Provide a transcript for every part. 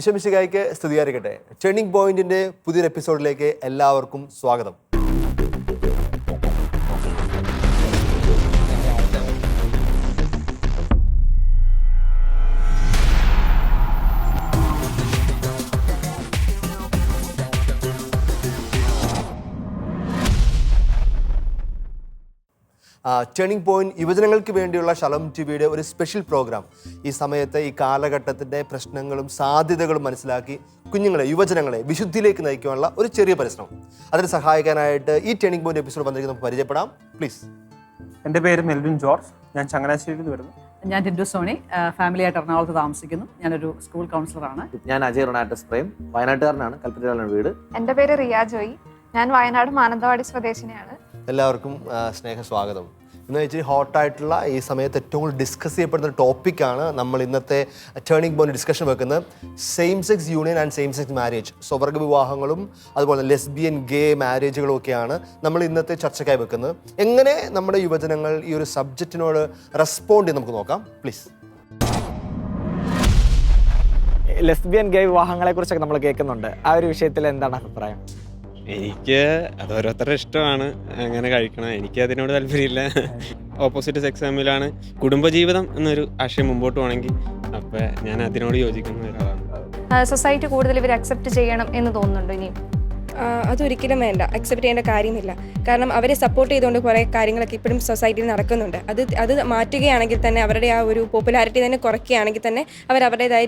ഈശോമിശിഹായ്ക്ക് സ്തുതിയായിരിക്കട്ടെ. ടേണിംഗ് പോയിന്റിന്റെ പുതിയൊരു എപ്പിസോഡിലേക്ക് എല്ലാവർക്കും സ്വാഗതം. ടേണിംഗ് പോയിന്റ് യുവജനങ്ങൾക്ക് വേണ്ടിയുള്ള ശലോം ടിവിയുടെ ഒരു സ്പെഷ്യൽ പ്രോഗ്രാം. ഈ സമയത്ത് ഈ കാലഘട്ടത്തിൻ്റെ പ്രശ്നങ്ങളും സാധ്യതകളും മനസ്സിലാക്കി കുഞ്ഞുങ്ങളെ, യുവജനങ്ങളെ വിശുദ്ധിയിലേക്ക് നയിക്കാനുള്ള ഒരു ചെറിയ പരിശ്രമം. അതിന് സഹായിക്കാനായിട്ട് ഈ ടേണിംഗ് പോയിന്റ് എപ്പിസോഡ് വന്നിരിക്കുന്നത് നമുക്ക് പരിചയപ്പെടാം. പ്ലീസ്. എൻ്റെ പേര് മെൽവിൻ ജോർജ്. ഞാൻ ചങ്ങനാശ്ശേരിയിൽ നിന്ന് വരുന്നു. ഞാൻ ടിൻഡു സോണി, ഫാമിലിയായിട്ട് എറണാകുളത്ത് താമസിക്കുന്നു. ഞാനൊരു സ്കൂൾ കൗൺസിലറാണ്. ഞാൻ അജയ് റൊണാറ്റസ് പ്രേം, വയനാട്ടുകാരനാണ്, കൽപ്പറ്റയിലാണ് വീട്. എൻ്റെ പേര് റിയ ജോയി, ഞാൻ വയനാട് മാനന്തവാടി സ്വദേശിനിയാണ്. എല്ലാവർക്കും സ്നേഹസ്വാഗതം. ഇന്ന് വെച്ചാൽ ഹോട്ടായിട്ടുള്ള ഈ സമയത്ത് ഏറ്റവും കൂടുതൽ ഡിസ്കസ് ചെയ്യപ്പെടുന്ന ടോപ്പിക്കാണ് നമ്മൾ ഇന്നത്തെ ടേണിംഗ് പോയിന്റ് ഡിസ്കഷൻ വെക്കുന്നത്. Same sex union and same sex marriage, സ്വവർഗ വിവാഹങ്ങളും അതുപോലെ ലെസ്ബിയൻ ഗേ മാരേജുകളും ഒക്കെയാണ് നമ്മൾ ഇന്നത്തെ ചർച്ചയ്ക്കായി വെക്കുന്നത്. എങ്ങനെ നമ്മുടെ യുവജനങ്ങൾ ഈ ഒരു സബ്ജക്റ്റിനോട് റെസ്പോണ്ട് ചെയ്ത് നമുക്ക് നോക്കാം. പ്ലീസ്. ലെസ്ബിയൻ ഗേ വിവാഹങ്ങളെ കുറിച്ചൊക്കെ നമ്മൾ കേൾക്കുന്നുണ്ട്. ആ ഒരു വിഷയത്തിൽ എന്താണ് അഭിപ്രായം? എനിക്ക് അത് ഓരോരുത്തരുടെ ഇഷ്ടമാണ് അങ്ങനെ കഴിക്കണം. എനിക്ക് അതിനോട് താല്പര്യമില്ല. ഓപ്പോസിറ്റ് സെക്സ് തമ്മിലാണ് കുടുംബജീവിതം എന്നൊരു ആശയം മുമ്പോട്ട് പോകണമെങ്കിൽ അപ്പം ഞാൻ അതിനോട് യോജിക്കുന്ന ഒരാളാണ്. സൊസൈറ്റി കൂടുതൽ ഇവർ അക്സെപ്റ്റ് ചെയ്യണം എന്ന് തോന്നുന്നുണ്ടോ ഇനിയും? അതൊരിക്കലും വേണ്ട, അക്സെപ്റ്റ് ചെയ്യേണ്ട കാര്യമില്ല. കാരണം അവരെ സപ്പോർട്ട് ചെയ്തുകൊണ്ട് കുറേ കാര്യങ്ങളൊക്കെ ഇപ്പോഴും സൊസൈറ്റിയിൽ നടക്കുന്നുണ്ട്. അത് മാറ്റുകയാണെങ്കിൽ തന്നെ, അവരുടെ ആ ഒരു പോപ്പുലാരിറ്റി തന്നെ കുറയ്ക്കുകയാണെങ്കിൽ തന്നെ അവർ അവരുടേതായ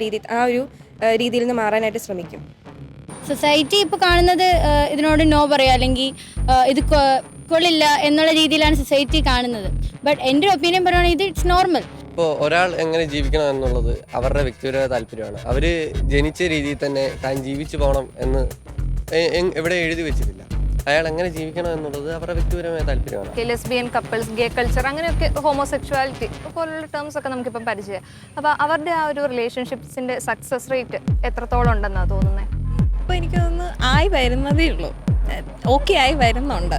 രീതിയിൽ നിന്ന് മാറാനായിട്ട് ശ്രമിക്കും. സൊസൈറ്റി ഇപ്പോൾ കാണുന്നത് ഇതിനോട് നോ പറയുക, അല്ലെങ്കിൽ ഇത് കൊള്ളില്ല എന്നുള്ള രീതിയിലാണ് സൊസൈറ്റി കാണുന്നത്. ബട്ട് എൻ്റെ ഒരു ഒപ്പീനിയൻ പറയുകയാണെങ്കിൽ ഇത് ഇറ്റ്സ് നോർമൽ. ഇപ്പോൾ ഒരാൾ എങ്ങനെ ജീവിക്കണം എന്നുള്ളത് അവരുടെ വ്യക്തിപരമായ താല്പര്യമാണ്. അവർ ജനിച്ച രീതിയിൽ തന്നെ താൻ ജീവിച്ചു പോകണം എന്ന് എവിടെ എഴുതി വെച്ചിട്ടില്ല. അയാൾ എങ്ങനെ ജീവിക്കണം എന്നുള്ളത് അവരുടെ വ്യക്തിപരമായ താല്പര്യമാണ്. ലെസ്ബിയൻ കപ്പിൾസ്, ഗേ കൾച്ചർ, അങ്ങനെയൊക്കെ ഹോമോസെക്ഷുവാലിറ്റി പോലുള്ള ടേംസ് ഒക്കെ നമുക്കിപ്പം പരിചയം. അപ്പോൾ അവരുടെ ആ ഒരു റിലേഷൻഷിപ്സിൻ്റെ സക്സസ് റേറ്റ് എത്രത്തോളം ഉണ്ടെന്നാണ് തോന്നുന്നത്? ഇപ്പോൾ എനിക്ക് തോന്നുന്നു ആയി വരുന്നതേ ഉള്ളൂ, ഓക്കെ ആയി വരുന്നുണ്ട്.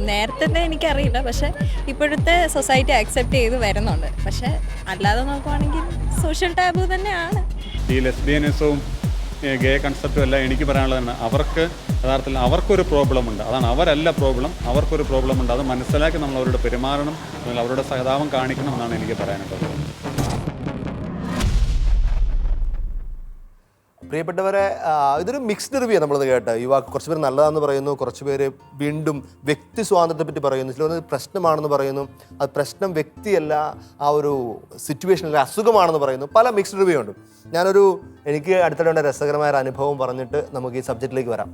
നേരത്തെ എനിക്കറിയില്ല, പക്ഷേ ഇപ്പോഴത്തെ സൊസൈറ്റി അക്സെപ്റ്റ് ചെയ്ത് വരുന്നുണ്ട്. പക്ഷേ അല്ലാതെ നോക്കുവാണെങ്കിൽ സോഷ്യൽ ടാബു തന്നെയാണ്. ഈ ലെസ്ബിയനിസവും ഗേ കൺസെപ്റ്റും എല്ലാം എനിക്ക് പറയാനുള്ളതാണ്. അവർക്ക് യഥാർത്ഥത്തിൽ അവർക്കൊരു പ്രോബ്ലം ഉണ്ട്. അതാണ്, അവരല്ല പ്രോബ്ലം, അവർക്കൊരു പ്രോബ്ലം ഉണ്ട്. അത് മനസ്സിലാക്കി നമ്മൾ അവരോട് പെരുമാറണം, അല്ലെങ്കിൽ അവരുടെ സഹതാപം കാണിക്കണം എന്നാണ് എനിക്ക് പറയാനുള്ളത്. പ്രിയപ്പെട്ടവരെ, ഇതൊരു മിക്സ്ഡ് റിവ്യൂ നമ്മളത് കേട്ട്. കുറച്ച് പേര് നല്ലതാണെന്ന് പറയുന്നു, കുറച്ച് പേര് വീണ്ടും വ്യക്തി സ്വാതന്ത്ര്യത്തെ പറ്റി പറയുന്നു, ചിലത് പ്രശ്നമാണെന്ന് പറയുന്നു, അത് പ്രശ്നം വ്യക്തിയല്ല, ആ ഒരു സിറ്റുവേഷനിൽ അസുഖമാണെന്ന് പറയുന്നു. പല മിക്സ്ഡ് റിവ്യൂ ഉണ്ട്. എനിക്ക് അടുത്തിടെ രസകരമായ ഒരു അനുഭവം പറഞ്ഞിട്ട് നമുക്ക് ഈ സബ്ജക്റ്റിലേക്ക് വരാം.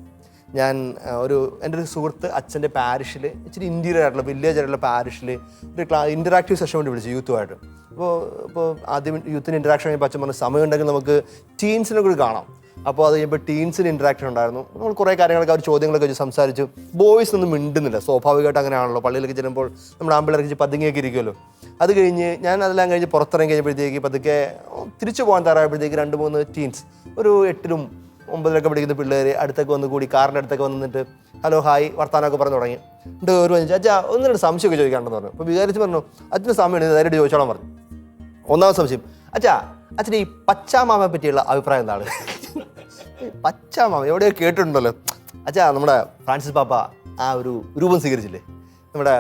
എൻ്റെ ഒരു സുഹൃത്ത് അച്ഛൻ്റെ പാരിഷിൽ, ഇച്ചിരി ഇൻറ്റീരിയർ ആയിട്ടുള്ള വില്ലേജ് ആയിട്ടുള്ള പാരിഷിൽ ഒരു ഇൻറ്ററാക്റ്റീവ് സെഷൻ വേണ്ടി വിളിച്ചു യൂത്തുമായിട്ട്. ഇപ്പോൾ ആദ്യം യൂത്തിന് ഇൻറ്ററാക്ഷൻ കഴിയുമ്പോൾ അച്ഛൻ പറഞ്ഞ സമയമുണ്ടെങ്കിൽ നമുക്ക് ടീൻസിനെ കൂടി കാണാം. അപ്പോൾ അത് കഴിയുമ്പോൾ ടീൻസിന് ഇൻറ്ററാക്ഷൻ ഉണ്ടായിരുന്നു. നമ്മൾ കുറേ കാര്യങ്ങളൊക്കെ അവർ ചോദ്യങ്ങളൊക്കെ വെച്ച് സംസാരിച്ചു. ബോയ്സ് ഒന്നും മിണ്ടുന്നില്ല, സ്വാഭാവികമായിട്ട് അങ്ങനെയാണല്ലോ. പള്ളിയിലേക്ക് ചെല്ലുമ്പോൾ നമ്മൾ ആമ്പിളേക്ക് പതുങ്ങിയൊക്കെ ഇരിക്കുമല്ലോ. അത് കഴിഞ്ഞ് ഞാൻ അതെല്ലാം കഴിഞ്ഞ് പുറത്തിറങ്ങി കഴിഞ്ഞപ്പോഴത്തേക്ക് പതുക്കെ തിരിച്ചു പോകാൻ തയ്യാറായപ്പോഴത്തേക്ക് 2-3 ടീൻസ്, ഒരു 8-ലും 9-ലൊക്കെ പഠിക്കുന്ന പിള്ളേർ അടുത്തൊക്കെ വന്ന് കൂടി, കാറിൻ്റെ അടുത്തൊക്കെ വന്നിട്ട് ഹലോ ഹായ് വർത്താനമൊക്കെ പറഞ്ഞു തുടങ്ങി. ഒരു അച്ഛാ 1-2 സംശയമൊക്കെ ചോദിക്കാണ്ടെന്ന് പറഞ്ഞു. അപ്പോൾ വിചാരിച്ച് പറഞ്ഞു അച്ഛന് സമയമാണ്, നേരിട്ട് ചോദിച്ചോളാൻ പറഞ്ഞു. ഒന്നാമത്തെ സംശയം, അച്ഛന് ഈ പച്ചാമാമയെ പറ്റിയുള്ള അഭിപ്രായം എന്താണ്? പച്ചാമാമ എവിടെയോ കേട്ടിട്ടുണ്ടല്ലോ അച്ഛാ. നമ്മുടെ ഫ്രാൻസിസ് പാപ്പ ആ ഒരു രൂപം സ്വീകരിച്ചില്ലേ നമ്മുടെ,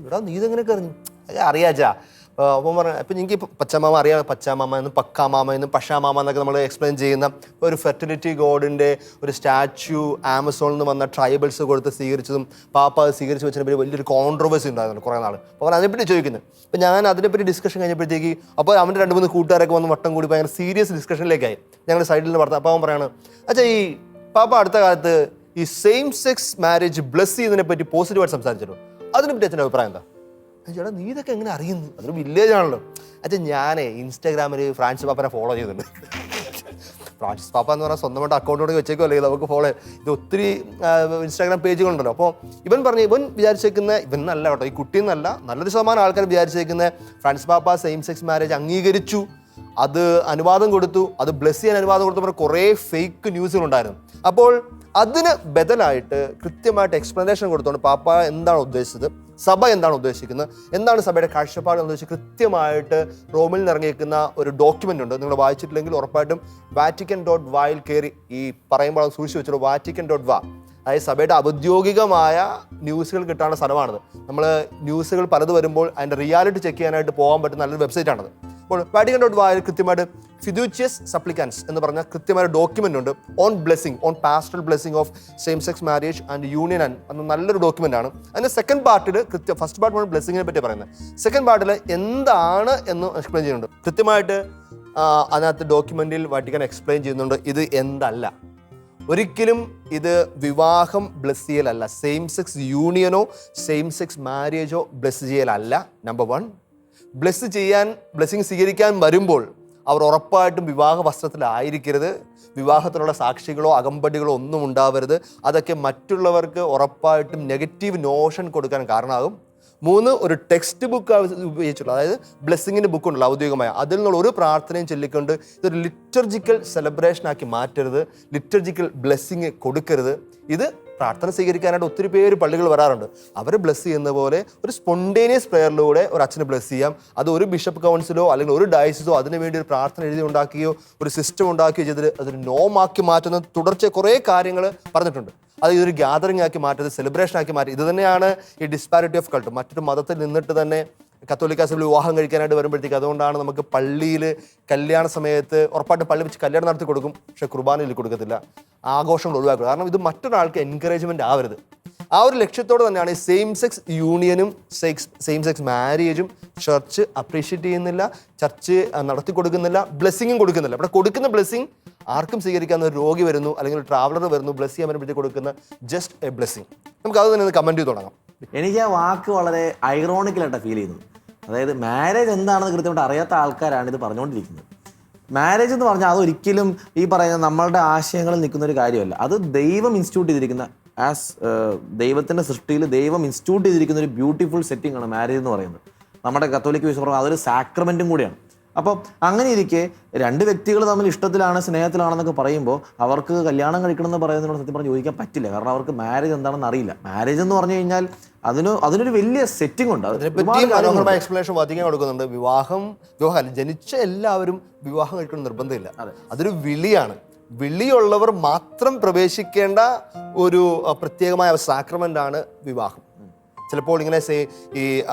ഇവിടെ നീ ഇതെങ്ങനെയൊക്കെ അറിഞ്ഞു? അറിയാം അച്ഛാ. അപ്പം പറഞ്ഞു, ഇപ്പം എനിക്ക് പച്ചാമാമ അറിയാം, പച്ചാമാമ എന്നും പക്കാമാമ എന്നും പഷാമാമ എന്നൊക്കെ നമ്മൾ എക്സ്പ്ലെയിൻ ചെയ്യുന്ന ഒരു ഫെർട്ടിലിറ്റി ഗോഡിൻ്റെ ഒരു സ്റ്റാച്യു ആമസോണിൽ നിന്ന് വന്ന ട്രൈബൽസ് കൊടുത്ത് സ്വീകരിച്ചതും പാപ്പ അത് സ്വീകരിച്ച് വെച്ചതിനെ വലിയൊരു കോൺട്രവേഴ്സി ഉണ്ടായിരുന്നു കുറേ നാൾ. അപ്പോൾ അതിനെപ്പറ്റി ചോദിക്കുന്നത്. അപ്പം ഞാൻ അതിനെപ്പറ്റി ഡിസ്കഷൻ കഴിഞ്ഞപ്പോഴത്തേക്ക് അപ്പോൾ അവൻ്റെ 2-3 കൂട്ടുകാരൊക്കെ വന്ന് വട്ടം കൂടി ഭയങ്കര സീരിയസ് ഡിസ്കഷനിലേക്കായി. ഞങ്ങളുടെ സൈഡിൽ നിന്ന് പറഞ്ഞു. അപ്പോൾ അവൻ പറയാണ്, അച്ഛാ ഈ പാപ്പ അടുത്ത കാലത്ത് ഈ സെയിം സെക്സ് മാരേജ് ബ്ലെസ് ചെയ്യുന്നതിനെ പറ്റി പോസിറ്റീവായിട്ട് സംസാരിച്ചിട്ടുണ്ടോ? അതിനെപ്പറ്റി അച്ഛൻ്റെ അഭിപ്രായം എന്താ? ചേട്ടാ നീ ഇതൊക്കെ എങ്ങനെ അറിയുന്നു? അതൊരു വില്ലേജ് ആണല്ലോ. അച്ഛൻ ഞാൻ ഇൻസ്റ്റാഗ്രാമിൽ ഫ്രാൻസിസ് പാപ്പനെ ഫോളോ ചെയ്തിട്ടുണ്ട്. ഫ്രാൻസിസ് പാപ്പ എന്ന് പറഞ്ഞാൽ സ്വന്തമായിട്ട് അക്കൗണ്ടോട് വെച്ചേക്കോ, അല്ലെങ്കിൽ നമുക്ക് ഫോളോ ഇത് ഒത്തിരി ഇൻസ്റ്റാഗ്രാം പേജുകളുണ്ടല്ലോ. അപ്പോൾ ഇവൻ വിചാരിച്ചേക്കുന്ന ഇവൻ നല്ല കേട്ടോ, ഈ കുട്ടിയെന്നല്ല, നല്ലൊരു ശതമാനം ആൾക്കാർ വിചാരിച്ചേക്കുന്ന ഫ്രാൻസിസ് പാപ്പ സെയിം സെക്സ് മാരേജ് അംഗീകരിച്ചു, അത് അനുവാദം കൊടുത്തു, അത് ബ്ലെസ് ചെയ്യാൻ അനുവാദം കൊടുത്തപ്പോൾ കുറേ ഫേക്ക് ന്യൂസുകളുണ്ടായിരുന്നു. അപ്പോൾ അതിന് ബദലായിട്ട് കൃത്യമായിട്ട് എക്സ്പ്ലനേഷൻ കൊടുത്തുകൊണ്ട് പാപ്പ എന്താണ് ഉദ്ദേശിച്ചത്, സഭ എന്താണ് ഉദ്ദേശിക്കുന്നത്, എന്താണ് സഭയുടെ കാഴ്ചപ്പാട് എന്ന് വെച്ചാൽ കൃത്യമായിട്ട് റോമിൽ നിന്ന് ഇറങ്ങിയിരിക്കുന്ന ഒരു ഡോക്യുമെൻ്റ് ഉണ്ട്. നിങ്ങൾ വായിച്ചിട്ടില്ലെങ്കിൽ ഉറപ്പായിട്ടും Vatican.va കയറി ഈ പറയുമ്പോൾ അത് സൂക്ഷിച്ച് വെച്ചോളൂ. Vatican.va, അതായത് സഭയുടെ ഔദ്യോഗികമായ ന്യൂസുകൾ കിട്ടാനുള്ള സ്ഥലമാണത്. നമ്മൾ ന്യൂസുകൾ പലത് വരുമ്പോൾ അതിൻ്റെ റിയാലിറ്റി ചെക്ക് ചെയ്യാനായിട്ട് പോകാൻ പറ്റുന്ന നല്ലൊരു വെബ്സൈറ്റാണത്. അപ്പോൾ Vatican.va കൃത്യമായിട്ട് ഫിദൂച്ചിയസ് സപ്ലിക്കൻസ് എന്ന് പറഞ്ഞ കൃത്യമായ ഡോക്യുമെൻ്റ് ഉണ്ട് on blessing, on pastoral blessing of same sex marriage and union എന്ന നല്ലൊരു ഡോക്യുമെൻ്റ് ആണ്. അതിൻ്റെ സെക്കൻഡ് പാർട്ടിൽ ഫസ്റ്റ് പാർട്ടിലാണ് ബ്ലെസ്സിങ്ങിനെ പറ്റി പറയുന്നത്. സെക്കൻഡ് പാർട്ടിൽ എന്താണ് എന്ന് എക്സ്പ്ലെയിൻ ചെയ്യുന്നുണ്ട്. കൃത്യമായിട്ട് അതിനകത്ത് ഡോക്യുമെൻ്റിൽ വാറ്റിക്കൻ എക്സ്പ്ലെയിൻ ചെയ്യുന്നുണ്ട് ഇത് എന്തല്ല. ഒരിക്കലും ഇത് വിവാഹം ബ്ലെസ് ചെയ്യലല്ല, സെയിം സെക്സ് യൂണിയനോ സെയിം സെക്സ് മാരേജോ ബ്ലെസ് ചെയ്യലല്ല. നമ്പർ 1, ബ്ലെസ്സിങ് സ്വീകരിക്കാൻ വരുമ്പോൾ അവർ ഉറപ്പായിട്ടും വിവാഹ വസ്ത്രത്തിലായിരിക്കരുത്. വിവാഹത്തിലുള്ള സാക്ഷികളോ അകമ്പടികളോ ഒന്നും ഉണ്ടാവരുത്. അതൊക്കെ മറ്റുള്ളവർക്ക് ഉറപ്പായിട്ടും നെഗറ്റീവ് നോഷൻ കൊടുക്കാൻ കാരണമാകും. 3, ഒരു ടെക്സ്റ്റ് ബുക്ക് ഉപയോഗിച്ചുള്ള, അതായത് ബ്ലെസ്സിങ്ങിൻ്റെ ബുക്കുണ്ടല്ലോ ഔദ്യോഗികമായ, അതിൽ നിന്നുള്ള ഒരു പ്രാർത്ഥനയും ചൊല്ലിക്കൊണ്ട് ഇതൊരു ലിറ്റർജിക്കൽ സെലിബ്രേഷനാക്കി മാറ്റരുത്, ലിറ്റർജിക്കൽ ബ്ലെസ്സിങ് കൊടുക്കരുത്. ഇത് പ്രാർത്ഥന സ്വീകരിക്കാനായിട്ട് ഒത്തിരി പേര് പള്ളികൾ വരാറുണ്ട്. അവർ ബ്ലെസ് ചെയ്യുന്ന പോലെ ഒരു സ്പോണ്ടേനിയസ് പ്രെയറിലൂടെ ഒരു അച്ഛന് ബ്ലെസ് ചെയ്യാം. അത് ഒരു ബിഷപ്പ് കൗൺസിലോ അല്ലെങ്കിൽ ഒരു ഡയസിസോ അതിനു വേണ്ടി ഒരു പ്രാർത്ഥന എഴുതി ഉണ്ടാക്കുകയോ ഒരു സിസ്റ്റം ഉണ്ടാക്കുകയോ ചെയ്തിട്ട് അതൊരു നോമാക്കി മാറ്റുന്ന തുടർച്ച കുറേ കാര്യങ്ങൾ പറഞ്ഞിട്ടുണ്ട്. അത് ഇതൊരു ഗ്യാതറിംഗ് ആക്കി മാറ്റരുത്, സെലിബ്രേഷൻ ആക്കി മാറ്റി. ഇത് തന്നെയാണ് ഈ ഡിസ്പാരിറ്റി ഓഫ് കൾട്ട്. മറ്റൊരു മതത്തിൽ നിന്നിട്ട് തന്നെ കത്തോലിക്ക സഭയിൽ വിവാഹം കഴിക്കാനായിട്ട് വരുമ്പോഴത്തേക്ക് അതുകൊണ്ടാണ് നമുക്ക് പള്ളിയിൽ കല്യാണ സമയത്ത് ഉറപ്പായിട്ടും പള്ളി വെച്ച് കല്യാണം നടത്തി കൊടുക്കും, പക്ഷേ കുർബാനയിൽ കൊടുക്കത്തില്ല, ആഘോഷങ്ങൾ ഒഴിവാക്കുക. കാരണം ഇത് മറ്റൊരാൾക്ക് എൻകറേജ്മെൻ്റ് ആവരുത്. ആ ഒരു ലക്ഷ്യത്തോടെ തന്നെയാണ് ഈ സെയിം സെക്സ് യൂണിയനും സെയിം സെക്സ് മാരേജും ചർച്ച് അപ്രീഷിയേറ്റ് ചെയ്യുന്നില്ല, ചർച്ച് നടത്തി കൊടുക്കുന്നില്ല, ബ്ലെസ്സിങ്ങും കൊടുക്കുന്നില്ല. ഇവിടെ കൊടുക്കുന്ന ബ്ലെസ്സിങ് ആർക്കും സ്വീകരിക്കാവുന്ന ഒരു രോഗി വരുന്നു അല്ലെങ്കിൽ ഒരു ട്രാവലർ വരുന്നു, ബ്ലെസ് ചെയ്യാൻ വേണ്ടി കൊടുക്കുന്ന ജസ്റ്റ് എ ബ്ലെസ്സിങ്. നമുക്ക് അത് തന്നെ ഒന്ന് കമൻറ്റ് ചെയ്ത് തുടങ്ങാം. എനിക്ക് ആ വാക്ക് വളരെ ഐറോണിക്കലായിട്ടാണ് ഫീൽ ചെയ്യുന്നത്. അതായത് മാരേജ് എന്താണെന്ന് കൃത്യമായിട്ട് അറിയാത്ത ആൾക്കാരാണ് ഇത് പറഞ്ഞുകൊണ്ടിരിക്കുന്നത്. മാരേജ് എന്ന് പറഞ്ഞാൽ അതൊരിക്കലും ഈ പറയുന്ന നമ്മളുടെ ആശയങ്ങളിൽ നിൽക്കുന്ന ഒരു കാര്യമല്ല. അത് ദൈവം ഇൻസ്റ്റിറ്റ്യൂട്ട് ചെയ്തിരിക്കുന്ന ദൈവത്തിൻ്റെ സൃഷ്ടിയിൽ ദൈവം ഇൻസ്റ്റിറ്റ്യൂട്ട് ചെയ്തിരിക്കുന്ന ഒരു ബ്യൂട്ടിഫുൾ സെറ്റിംഗ് ആണ് മാരേജ് എന്ന് പറയുന്നത്. നമ്മുടെ കത്തോലിക്ക വിശ്വാസം അതൊരു സാക്രമെൻറ്റും കൂടിയാണ്. അപ്പോൾ അങ്ങനെ ഇരിക്കെ രണ്ട് വ്യക്തികൾ തമ്മിൽ ഇഷ്ടത്തിലാണ് സ്നേഹത്തിലാണെന്നൊക്കെ പറയുമ്പോൾ അവർക്ക് കല്യാണം കഴിക്കണം എന്ന് പറയുന്നതിനോട് സത്യം പറഞ്ഞ് ചോദിക്കാൻ പറ്റില്ല. കാരണം അവർക്ക് മാരേജ് എന്താണെന്ന് അറിയില്ല. മാരേജ് എന്ന് പറഞ്ഞു കഴിഞ്ഞാൽ അതിനൊരു വലിയ സെറ്റിംഗ് ഉണ്ട്. എക്സ്പ്ലനേഷൻ വാദിക്കാൻ കൊടുക്കുന്നുണ്ട്. വിവാഹം ജനിച്ച എല്ലാവരും വിവാഹം കഴിക്കണം നിർബന്ധമില്ല. അതൊരു വിളിയാണ്. വിളിയുള്ളവർ മാത്രം പ്രവേശിക്കേണ്ട ഒരു പ്രത്യേകമായ സാക്രമെന്റ് ആണ് വിവാഹം. ചിലപ്പോൾ ഇങ്ങനെ ഈ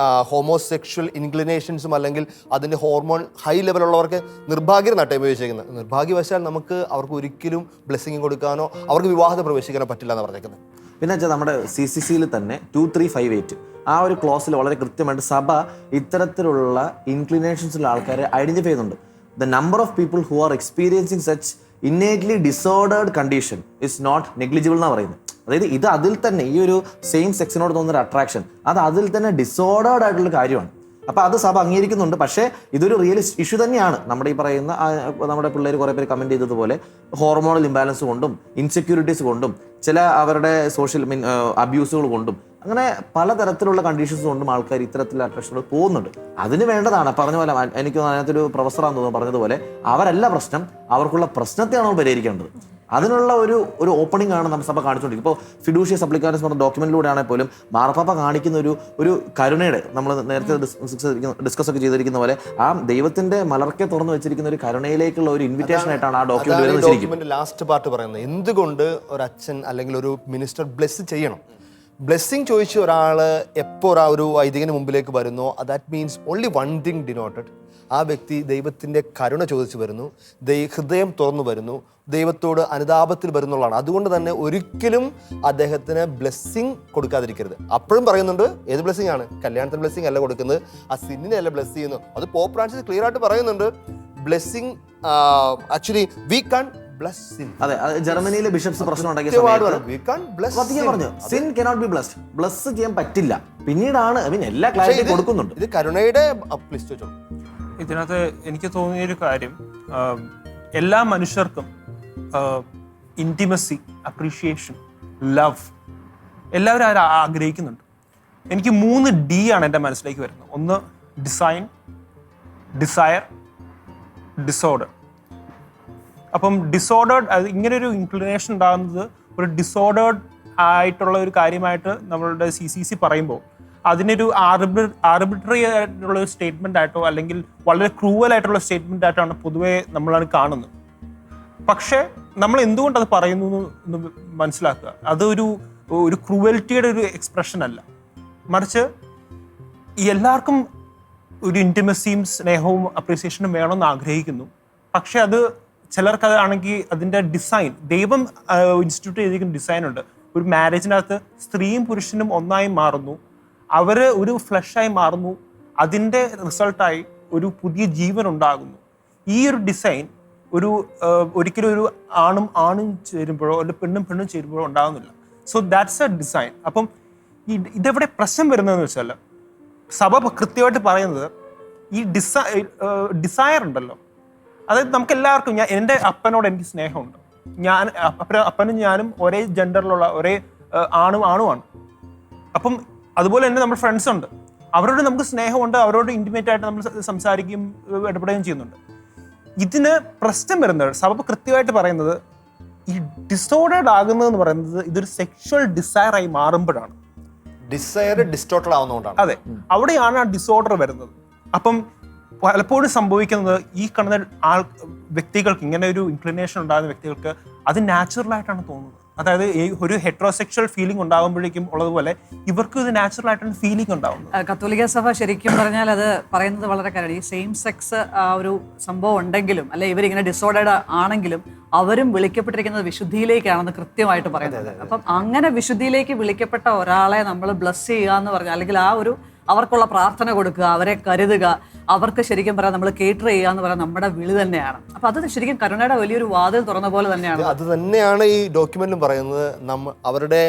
ഹോമോസെക്ഷൽ ഇൻക്ലിനേഷൻസും അല്ലെങ്കിൽ അതിൻ്റെ ഹോർമോൺ ഹൈ ലെവലുള്ളവർക്ക് നിർഭാഗ്യമായിട്ട് ഉപയോഗിച്ചിരിക്കുന്നത്. നിർഭാഗ്യവശാൽ നമുക്ക് അവർക്ക് ഒരിക്കലും ബ്ലെസ്സിങ് കൊടുക്കാനോ അവർക്ക് വിവാഹത്തിൽ പ്രവേശിക്കാനോ പറ്റില്ല എന്ന് പറഞ്ഞേക്കുന്നത്. പിന്നെ വെച്ചാൽ നമ്മുടെ CCCയിൽ തന്നെ 2358 ആ ഒരു ക്ലോസിൽ വളരെ കൃത്യമായിട്ട് സഭ ഇത്തരത്തിലുള്ള ഇൻക്ലിനേഷൻസുള്ള ആൾക്കാരെ ഐഡന്റിഫൈ ചെയ്യുന്നുണ്ട്. The number of people who are experiencing such innately disordered condition is not negligible എന്നാണ് പറയുന്നത്. അതായത് ഇത് അതിൽ തന്നെ ഈ ഒരു സെയിം സെക്സിനോട് തോന്നുന്നൊരു അട്രാക്ഷൻ അത് അതിൽ തന്നെ ഡിസോർഡേർഡ് ആയിട്ടുള്ള കാര്യമാണ്. അപ്പോൾ അത് സഭ അംഗീകരിക്കുന്നുണ്ട്. പക്ഷേ ഇതൊരു റിയൽ ഇഷ്യൂ തന്നെയാണ്. നമ്മുടെ ഈ പറയുന്ന നമ്മുടെ പിള്ളേർ കുറേ പേര് കമൻറ്റ് ചെയ്തതുപോലെ ഹോർമോണൽ ഇംബാലൻസ് കൊണ്ടും ഇൻസെക്യൂരിറ്റീസ് കൊണ്ടും ചില അവരുടെ സോഷ്യൽ അബ്യൂസുകൾ കൊണ്ടും അങ്ങനെ പലതരത്തിലുള്ള കണ്ടീഷൻസ് കൊണ്ടും ആൾക്കാർ ഇത്തരത്തിലുള്ള അട്രാക്ഷനുകൾ പോകുന്നുണ്ട്. അതിന് വേണ്ടതാണ് പറഞ്ഞ പോലെ എനിക്ക് അതിനകത്തൊരു പ്രൊഫസറാണെന്ന് തോന്നുന്നു പറഞ്ഞതുപോലെ അവരല്ല പ്രശ്നം, അവർക്കുള്ള പ്രശ്നത്തെയാണ് പരിഹരിക്കേണ്ടത്. അതിനുള്ള ഒരു ഓപ്പണിംഗ് ആണ് നമ്മുടെ സഭ കാണിച്ചുകൊണ്ടിരിക്കും. ഇപ്പോൾ ഫിഡൂഷ്യ സപ്ലിക്കാനസ് പറഞ്ഞ ഡോക്യുമെന്റിലൂടെ ആണെങ്കിൽ പോലും മാർപ്പാപ്പ കാണിക്കുന്ന ഒരു കരുണയുടെ നമ്മൾ നേരത്തെ ഡിസ്കസ് ഒക്കെ ചെയ്തിരിക്കുന്ന പോലെ ആ ദൈവത്തിന്റെ മലർക്കെ തുറന്നു വെച്ചിരിക്കുന്ന ഒരു കരുണയിലേക്കുള്ള ഒരു ഇൻവിറ്റേഷൻ ആയിട്ടാണ് ആ ഡോക്യുമെന്റ് ലാസ്റ്റ് പാർട്ട് പറയുന്നത്. എന്തുകൊണ്ട് ഒരു അച്ഛൻ അല്ലെങ്കിൽ ഒരു മിനിസ്റ്റർ ബ്ലെസ് ചെയ്യണം? ബ്ലെസ്സിങ് ചോദിച്ച് ഒരാൾ എപ്പോൾ ഒരു വൈദികന് മുമ്പിലേക്ക് വരുന്നോ that means only one thing denoted. ആ വ്യക്തി ദൈവത്തിൻ്റെ കരുണ ചോദിച്ചു വരുന്നു, ഹൃദയം തുറന്നു വരുന്നു, ദൈവത്തോട് അനുതാപത്തിൽ വരുന്നുള്ളതാണ്. അതുകൊണ്ട് തന്നെ ഒരിക്കലും അദ്ദേഹത്തിന് ബ്ലെസ്സിങ് കൊടുക്കാതിരിക്കരുത്. അപ്പോഴും പറയുന്നുണ്ട് ഏത് ബ്ലെസ്സിങ് ആണ്? കല്യാണത്തിന് ബ്ലെസ്സിങ് അല്ല കൊടുക്കുന്നത്, ആ സിന്നിനെയല്ല ബ്ലെസ് ചെയ്യുന്നു. അത് പോപ്പ് ഫ്രാൻസിസ് ക്ലിയർ ആയിട്ട് പറയുന്നുണ്ട്. Blessing actually we can bless sin. അതെ, ജർമ്മനിയിലെ ബിഷപ്സ് പ്രശ്നം ഉണ്ടാക്കിയ പറഞ്ഞു sin cannot be blessed. Bless ചെയ്യാൻ പറ്റില്ല. പിന്നീടാണ് എല്ലാ ക്ലാരിറ്റി കൊടുക്കുന്നുണ്ട്. ഇത് കരുണയുടെ ഇതിനകത്ത് എനിക്ക് തോന്നിയൊരു കാര്യം, എല്ലാ മനുഷ്യർക്കും ഇന്റിമസി, അപ്രീഷിയേഷൻ, ലവ് എല്ലാവരും ആഗ്രഹിക്കുന്നുണ്ട്. എനിക്ക് 3 D ആണ് എൻ്റെ മനസ്സിലേക്ക് വരുന്നത്. ഒന്ന് ഡിസൈൻ, ഡിസയർ, ഡിസോർഡർ. അപ്പം ഡിസോർഡേർഡ് ഇങ്ങനൊരു ഇൻക്ലിനേഷൻ ഉണ്ടാകുന്നത് ഒരു ഡിസോർഡേർഡ് ആയിട്ടുള്ള ഒരു കാര്യമായിട്ട് നമ്മളുടെ CCC പറയുമ്പോൾ അതിനൊരു ആർബിട്രറി ആയിട്ടുള്ള ഒരു സ്റ്റേറ്റ്മെന്റ് ആയിട്ടോ അല്ലെങ്കിൽ വളരെ ക്രൂവൽ ആയിട്ടുള്ള സ്റ്റേറ്റ്മെന്റ് ആയിട്ടാണ് പൊതുവെ നമ്മളാണ് കാണുന്നത്. പക്ഷേ നമ്മൾ എന്തുകൊണ്ട് അത് പറയുന്നു എന്ന് മനസ്സിലാക്കുക. അതൊരു ക്രൂവൽറ്റിയുടെ ഒരു എക്സ്പ്രഷൻ അല്ല, മറിച്ച് എല്ലാവർക്കും ഒരു ഇൻറ്റിമസിയും സ്നേഹവും അപ്രീസിയേഷനും വേണമെന്ന് ആഗ്രഹിക്കുന്നു. പക്ഷെ അത് ചിലർക്ക് അതാണെങ്കിൽ അതിൻ്റെ ഡിസൈൻ, ദൈവം ഇൻസ്റ്റിറ്റ്യൂട്ട് ചെയ്തിരിക്കുന്ന ഡിസൈൻ ഉണ്ട്. ഒരു മാരേജിനകത്ത് സ്ത്രീയും പുരുഷനും ഒന്നായി മാറുന്നു, അവർ ഒരു ഫ്ലഷായി മാറുന്നു, അതിൻ്റെ റിസൾട്ടായി ഒരു പുതിയ ജീവൻ ഉണ്ടാകുന്നു. ഈ ഒരു ഡിസൈൻ ഒരിക്കലും ഒരു ആണും ചേരുമ്പോഴോ അല്ലെങ്കിൽ പെണ്ണും ചേരുമ്പോഴോ ഉണ്ടാകുന്നില്ല. So that's A design. അപ്പം ഇതെവിടെ പ്രശ്നം വരുന്നതെന്ന് വെച്ചാൽ സഭ കൃത്യമായിട്ട് പറയുന്നത് ഈ ഡിസയർ ഉണ്ടല്ലോ, അതായത് നമുക്ക് എല്ലാവർക്കും, എൻ്റെ അപ്പനോട് എനിക്ക് സ്നേഹമുണ്ട്, അപ്പനും ഞാനും ഒരേ ജെൻഡറിലുള്ള ഒരേ ആണുമാണ്. അപ്പം അതുപോലെ തന്നെ നമ്മുടെ ഫ്രണ്ട്സ് ഉണ്ട്, അവരോട് നമുക്ക് സ്നേഹമുണ്ട്, അവരോട് ഇൻറ്റിമേറ്റ് ആയിട്ട് നമ്മൾ സംസാരിക്കുകയും ഇടപെടുകയും ചെയ്യുന്നുണ്ട്. ഇതിന് പ്രശ്നം വരുന്നത് സഭ കൃത്യമായിട്ട് പറയുന്നത് ഈ ഡിസോർഡേർഡ് ആകുന്നതെന്ന് പറയുന്നത് ഇതൊരു സെക്ഷൽ ഡിസയർ ആയി മാറുമ്പോഴാണ്. Desire distorted ആവുന്നതുകൊണ്ടാണ്. അതെ, അവിടെയാണ് ആ ഡിസോർഡർ വരുന്നത്. അപ്പം പലപ്പോഴും സംഭവിക്കുന്നത് ഈ കാണുന്ന വ്യക്തികൾക്ക്, ഇങ്ങനെ ഒരു ഇൻക്ലിനേഷൻ ഉണ്ടാകുന്ന വ്യക്തികൾക്ക് അത് നാച്ചുറലായിട്ടാണ് തോന്നുന്നത്. അതായത് ഒരു ഹെട്രോസെക്ഷൽ ഫീലിംഗ് ഉണ്ടാകുമ്പോഴേക്കും ഉള്ളതുപോലെ ഇവർക്ക് ഇത് നാച്ചുറൽ ആയിട്ടാണ് ഫീലിംഗ് ഉണ്ടാവുന്നത്. കത്തോലിക്ക സഭ ശരിക്കും പറഞ്ഞാൽ അത് പറയുന്നത് വളരെ കാര്യമാണ്. ഈ സെയിം സെക്സ് ഒരു സംഭവം ഉണ്ടെങ്കിലും അല്ലെ ഇവരിങ്ങനെ ഡിസോർഡേർഡ് ആണെങ്കിലും അവരും വിളിക്കപ്പെട്ടിരിക്കുന്നത് വിശുദ്ധിയിലേക്കാണെന്ന് കൃത്യമായിട്ട് പറയുന്നത്. അപ്പം അങ്ങനെ വിശുദ്ധിയിലേക്ക് വിളിക്കപ്പെട്ട ഒരാളെ നമ്മൾ ബ്ലസ് ചെയ്യുക എന്ന് പറഞ്ഞാൽ, അല്ലെങ്കിൽ അവർക്കുള്ള പ്രാർത്ഥന കൊടുക്കുക, അവരെ കരുതുക, അവർക്ക് ശരിക്കും പറയാം നമ്മൾ കേറ്റർ ചെയ്യുക എന്ന് പറയാൻ നമ്മുടെ വിളി തന്നെയാണ്. അപ്പൊ അത് ശരിക്കും കരുണയുടെ വലിയൊരു വാതിൽ തുറന്ന പോലെ തന്നെയാണ്. അത് തന്നെയാണ് ഈ ഡോക്യുമെന്റിലും പറയുന്നത്. അവരുടെ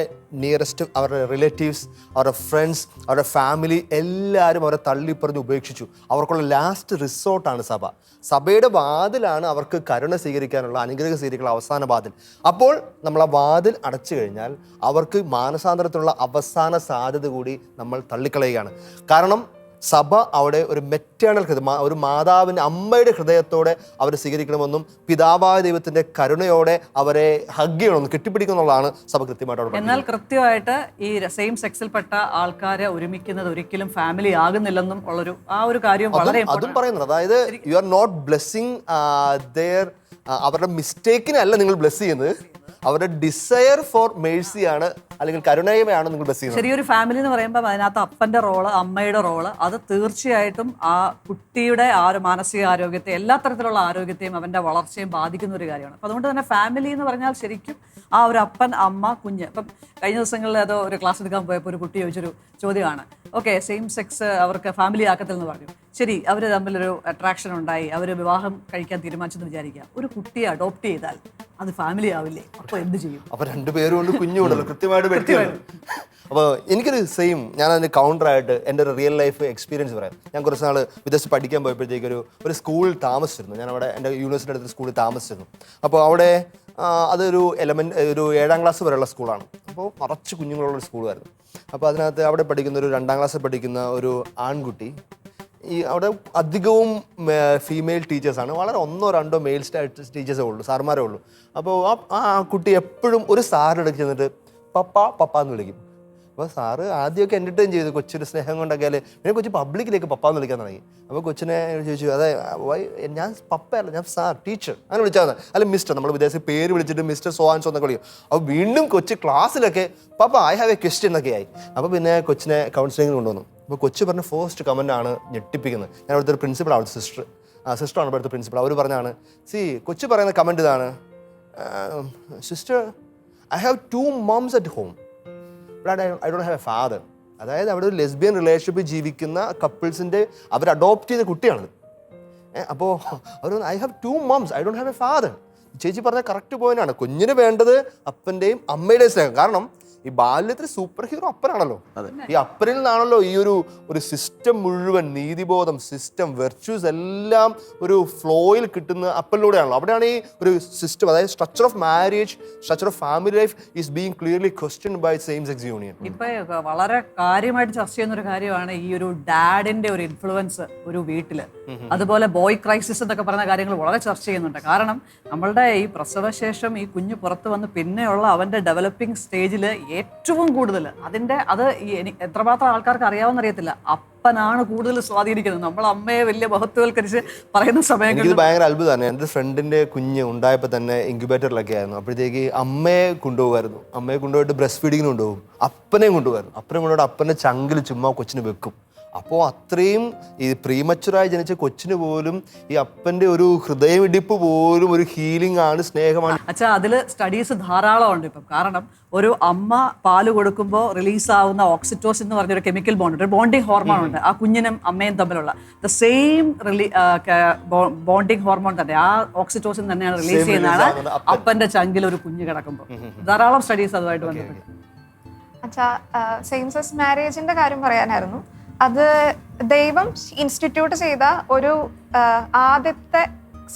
നിയറസ്റ്റ്, അവരുടെ റിലേറ്റീവ്സ്, അവരുടെ ഫ്രണ്ട്സ്, അവരുടെ ഫാമിലി എല്ലാവരും അവരെ തള്ളിപ്പറഞ്ഞ് ഉപേക്ഷിച്ചു. അവർക്കുള്ള ലാസ്റ്റ് റിസോർട്ടാണ് സഭ. സഭയുടെ വാതിലാണ് അവർക്ക് കരുണ സ്വീകരിക്കാനുള്ള, അനുഗ്രഹം സ്വീകരിക്കാനുള്ള അവസാന വാതിൽ. അപ്പോൾ നമ്മൾ ആ വാതിൽ അടച്ചു കഴിഞ്ഞാൽ അവർക്ക് മാനസാന്തരത്തിനുള്ള അവസാന സാധ്യത കൂടി നമ്മൾ തള്ളിക്കളയുകയാണ്. കാരണം സഭ അവിടെ ഒരു മെറ്റേണൽ ഹൃദയം, ഒരു മാതാവിൻ്റെ അമ്മയുടെ ഹൃദയത്തോടെ അവരെ സ്വീകരിക്കണമെന്നും പിതാവായ ദൈവത്തിൻ്റെ കരുണയോടെ അവരെ ഹഗ് ചെയ്യണമെന്നും കെട്ടിപ്പിടിക്കുന്നുള്ളതാണ് സഭ കൃത്യമായിട്ട്. എന്നാൽ കൃത്യമായിട്ട് ഈ സെയിം സെക്സിൽപ്പെട്ട ആൾക്കാരെ ഒരുമിക്കുന്നത് ഒരിക്കലും ഫാമിലി ആകുന്നില്ലെന്നും ഉള്ളൊരു ഒരു കാര്യം വളരെ അതും പറയുന്നത്. അതായത് you are not blessing there, അവരുടെ മിസ്റ്റേക്കിനല്ല നിങ്ങൾ ബ്ലെസ് ചെയ്യുന്നത്, അവരുടെ ഡിസയർ ഫോർ മേഴ്സിയാണ് അല്ലെങ്കിൽ കരുണയുമാണ് നിങ്ങൾ ബ്ലെസ് ചെയ്യുന്നത്. ചെറിയൊരു ഫാമിലി എന്ന് പറയുമ്പോൾ അതിനകത്ത് അപ്പൻ്റെ റോള്, അമ്മയുടെ റോള്, അത് തീർച്ചയായിട്ടും ആ കുട്ടിയുടെ ആ ഒരു മാനസികാരോഗ്യത്തെ, എല്ലാ തരത്തിലുള്ള ആരോഗ്യത്തെയും അവൻ്റെ വളർച്ചയും ബാധിക്കുന്ന ഒരു കാര്യമാണ്. അപ്പം അതുകൊണ്ട് തന്നെ ഫാമിലി എന്ന് പറഞ്ഞാൽ ശരിക്കും ആ ഒരു അപ്പൻ, അമ്മ, കുഞ്ഞ്. ഇപ്പം കഴിഞ്ഞ ദിവസങ്ങളിൽ ഏതോ ഒരു ക്ലാസ് എടുക്കാൻ പോയപ്പോൾ ഒരു കുട്ടി ചോദിച്ചൊരു ചോദ്യമാണ്, ഓക്കെ സെയിം സെക്സ് അവർക്ക് ഫാമിലി ആക്കത്തില്ലെന്ന് പറഞ്ഞു. ശരി, അവർ തമ്മിലൊരു അട്രാക്ഷൻ ഉണ്ടായി, അവർ വിവാഹം കഴിക്കാൻ തീരുമാനിച്ചെന്ന് വിചാരിക്കുക, ഒരു കുട്ടിയെ അഡോപ്റ്റ് ചെയ്താൽ അത് ഫാമിലി ആവില്ലേ? അപ്പോൾ എന്ത് ചെയ്യും? അപ്പോൾ രണ്ടുപേരും കൊണ്ട് കുഞ്ഞുണ്ടല്ലോ, കൃത്യമായിട്ട് വ്യക്തിയാണ്. അപ്പോൾ എനിക്കൊരു സെയിം, ഞാൻ അതിന് കൗണ്ടറായിട്ട് എൻ്റെ ഒരു റിയൽ ലൈഫ് എക്സ്പീരിയൻസ് പറയാം. ഞാൻ കുറച്ച് നാൾ വിദേശത്ത് പഠിക്കാൻ പോയപ്പോഴത്തേക്ക് ഒരു സ്കൂളിൽ താമസിച്ചിരുന്നു. ഞാൻ അവിടെ എൻ്റെ യൂണിവേഴ്സിറ്റി അടുത്തൊരു സ്കൂളിൽ താമസിച്ചിരുന്നു. അപ്പോൾ അവിടെ അതൊരു ഒരു 7ാം ക്ലാസ് വരെയുള്ള സ്കൂളാണ്. അപ്പോൾ കുറച്ച് കുഞ്ഞുങ്ങളുള്ളൊരു സ്കൂളായിരുന്നു. അപ്പോൾ അതിനകത്ത് അവിടെ പഠിക്കുന്ന ഒരു 2ാം ക്ലാസ്സിൽ പഠിക്കുന്ന ഒരു ആൺകുട്ടി, ഈ അവിടെ അധികവും ഫീമെയിൽ ടീച്ചേഴ്സാണ്, വളരെ 1-2 മെയിൽ ടീച്ചേഴ്സേ ഉള്ളൂ, സാർമാരേ ഉള്ളൂ. അപ്പോൾ ആ കുട്ടി എപ്പോഴും ഒരു സാറിൻ്റെ അടുത്ത് ചെന്നിട്ട് പപ്പ എന്ന് വിളിക്കും. അപ്പോൾ സാറ് ആദ്യമൊക്കെ എൻ്റർടൈൻ ചെയ്തു, കൊച്ചൊരു സ്നേഹം കൊണ്ടൊക്കെ അല്ലേ. പിന്നെ കൊച്ചു പബ്ലിക്കിലേക്ക് പപ്പ എന്ന് വിളിക്കാൻ തുടങ്ങി. അപ്പോൾ കൊച്ചിനെ ചോദിച്ചു, അതെ ഞാൻ പപ്പയല്ല, ഞാൻ സാർ, ടീച്ചർ അങ്ങനെ വിളിച്ചാൽ മതി, അല്ല മിസ്റ്റർ, നമ്മൾ വിദേശത്ത് പേര് വിളിച്ചിട്ട് മിസ്റ്റർ സോ ആൻഡ് സോ എന്നൊക്കെ വിളിക്കും. അപ്പോൾ വീണ്ടും കൊച്ചു ക്ലാസ്സിലൊക്കെ പപ്പ ഐ ഹാവ് എ ക്വസ്റ്റ്യൻ എന്നൊക്കെ ആയി. അപ്പോൾ പിന്നെ കൊച്ചിനെ കൗൺസിലിങ്ങിന് കൊണ്ടുവന്നു. അപ്പോൾ കൊച്ചു പറഞ്ഞ ഫസ്റ്റ് കമൻ്റാണ് ഞെട്ടിപ്പിക്കുന്നത്. ഞാൻ അവിടുത്തെ ഒരു പ്രിൻസിപ്പൾ, അവിടുത്തെ സിസ്റ്ററാണ് അവിടുത്തെ പ്രിൻസിപ്പൾ. അവർ പറഞ്ഞാണ്, കൊച്ചു പറയുന്ന കമൻറ്റ് ഇതാണ്, sister I have 2 moms at home but I don't have a father. അതായത് അവിടെ ഒരു ലെസ്ബിയൻ റിലേഷൻഷിപ്പ് ജീവിക്കുന്ന കപ്പിൾസിൻ്റെ അവർ അഡോപ്റ്റ് ചെയ്ത കുട്ടിയാണത്. അപ്പോൾ അവർ I have 2 moms, I don't have a father. ചേച്ചി പറഞ്ഞ കറക്റ്റ് പോയിന്റാണ്. കുഞ്ഞിന് വേണ്ടത് അപ്പൻ്റെയും അമ്മയുടെയും സ്നേഹം. കാരണം ഈ ബാല്യത്തിൽ സൂപ്പർ ഹീറോ അപ്പനാണല്ലോ. ഈ അപ്പനിൽ നിന്നാണല്ലോ ഈ ഒരു സിസ്റ്റം മുഴുവൻ, നീതിബോധം, സിസ്റ്റം, വെർച്യൂസ് എല്ലാം ഒരു ഫ്ലോയിൽ കിട്ടുന്ന അപ്പനിലൂടെയാണല്ലോ. അവിടെയാണ് ഈ ഒരു സിസ്റ്റം, അതായത് structure of marriage, structure of family life is being clearly questioned by same sex union. ഇപ്പൊ വളരെ കാര്യമായിട്ട് ചർച്ച ചെയ്യുന്ന ഒരു കാര്യമാണ് ഈ ഒരു ഡാഡിന്റെ ഒരു ഇൻഫ്ലുവൻസ് ഒരു വീട്ടില്. അതുപോലെ ബോയ് ക്രൈസിസ് എന്നൊക്കെ പറയുന്ന കാര്യങ്ങൾ വളരെ ചർച്ച ചെയ്യുന്നുണ്ട്. കാരണം നമ്മളുടെ ഈ പ്രസവശേഷം ഈ കുഞ്ഞ് പുറത്ത് വന്ന് പിന്നെയുള്ള അവൻ്റെ ഡെവലപ്പിംഗ് സ്റ്റേജിൽ ഏറ്റവും കൂടുതൽ അത് എത്രമാത്രം ആൾക്കാർക്ക് അറിയാവുന്ന അറിയത്തില്ല, അപ്പനാണ് കൂടുതൽ സ്വാധീനിക്കുന്നത്. നമ്മൾ അമ്മയെ വലിയ മഹത്വവൽക്കരിച്ച് പറയുന്ന സമയങ്ങളിൽ എനിക്ക് ഭയങ്കര അത്ഭുതമാണ്. എൻ്റെ ഫ്രണ്ടിൻ്റെ കുഞ്ഞ് ഉണ്ടായപ്പോൾ തന്നെ ഇൻക്യുബേറ്ററിലൊക്കെ ആയിരുന്നു. അപ്പോഴത്തേക്ക് അമ്മയെ കൊണ്ടുപോകുമായിരുന്നു. അമ്മയെ കൊണ്ടുപോയിട്ട് ബ്രസ്റ്റ് ഫീഡിങ്ങിന് കൊണ്ടുപോകും. അപ്പനെയും കൊണ്ടുപോകുമായിരുന്നു. അപ്പനെ കൊണ്ടുപോയിട്ട് അപ്പൻ്റെ ചങ്കിൽ ചുമ്മാ കൊച്ചിന് വെക്കും. അപ്പോൾ അത്രയും ഈ പ്രീമച്ചുറായി ജനിച്ച കൊച്ചിന് പോലും ഈ അപ്പൻ്റെ ഒരു ഹൃദയമിടിപ്പ് പോലും ഒരു ഹീലിംഗ് ആണ്, സ്നേഹമാണ്. അച്ഛാ, അതിൽ സ്റ്റഡീസ് ധാരാളമുണ്ട് ഇപ്പം. കാരണം ഒരു അമ്മ പാല് കൊടുക്കുമ്പോൾ റിലീസാവുന്ന ഓക്സിറ്റോസിൻ എന്ന് പറഞ്ഞൊരു കെമിക്കൽ ബോണ്ട്, ഒരു ബോണ്ടിങ് ഹോർമോൺ ഉണ്ട് ആ കുഞ്ഞിനും അമ്മയും തമ്മിലുള്ള. ദ സെയിം ബോണ്ടിങ് ഹോർമോൺ തന്നെ, ആ ഓക്സിറ്റോസിൻ തന്നെയാണ് റിലീസ് ചെയ്യുന്നതാണ് അപ്പൻ്റെ ചങ്കിൽ ഒരു കുഞ്ഞ് കിടക്കുമ്പോൾ. ധാരാളം സ്റ്റഡീസ് അതുമായിട്ട് ബന്ധപ്പെട്ട്. അച്ഛാ, സെയിം സെക്സ് മാരേജിന്റെ കാര്യം പറയാനായിരുന്നു. അത് ദൈവം ഇൻസ്റ്റിറ്റ്യൂട്ട് ചെയ്ത ഒരു ആദ്യത്തെ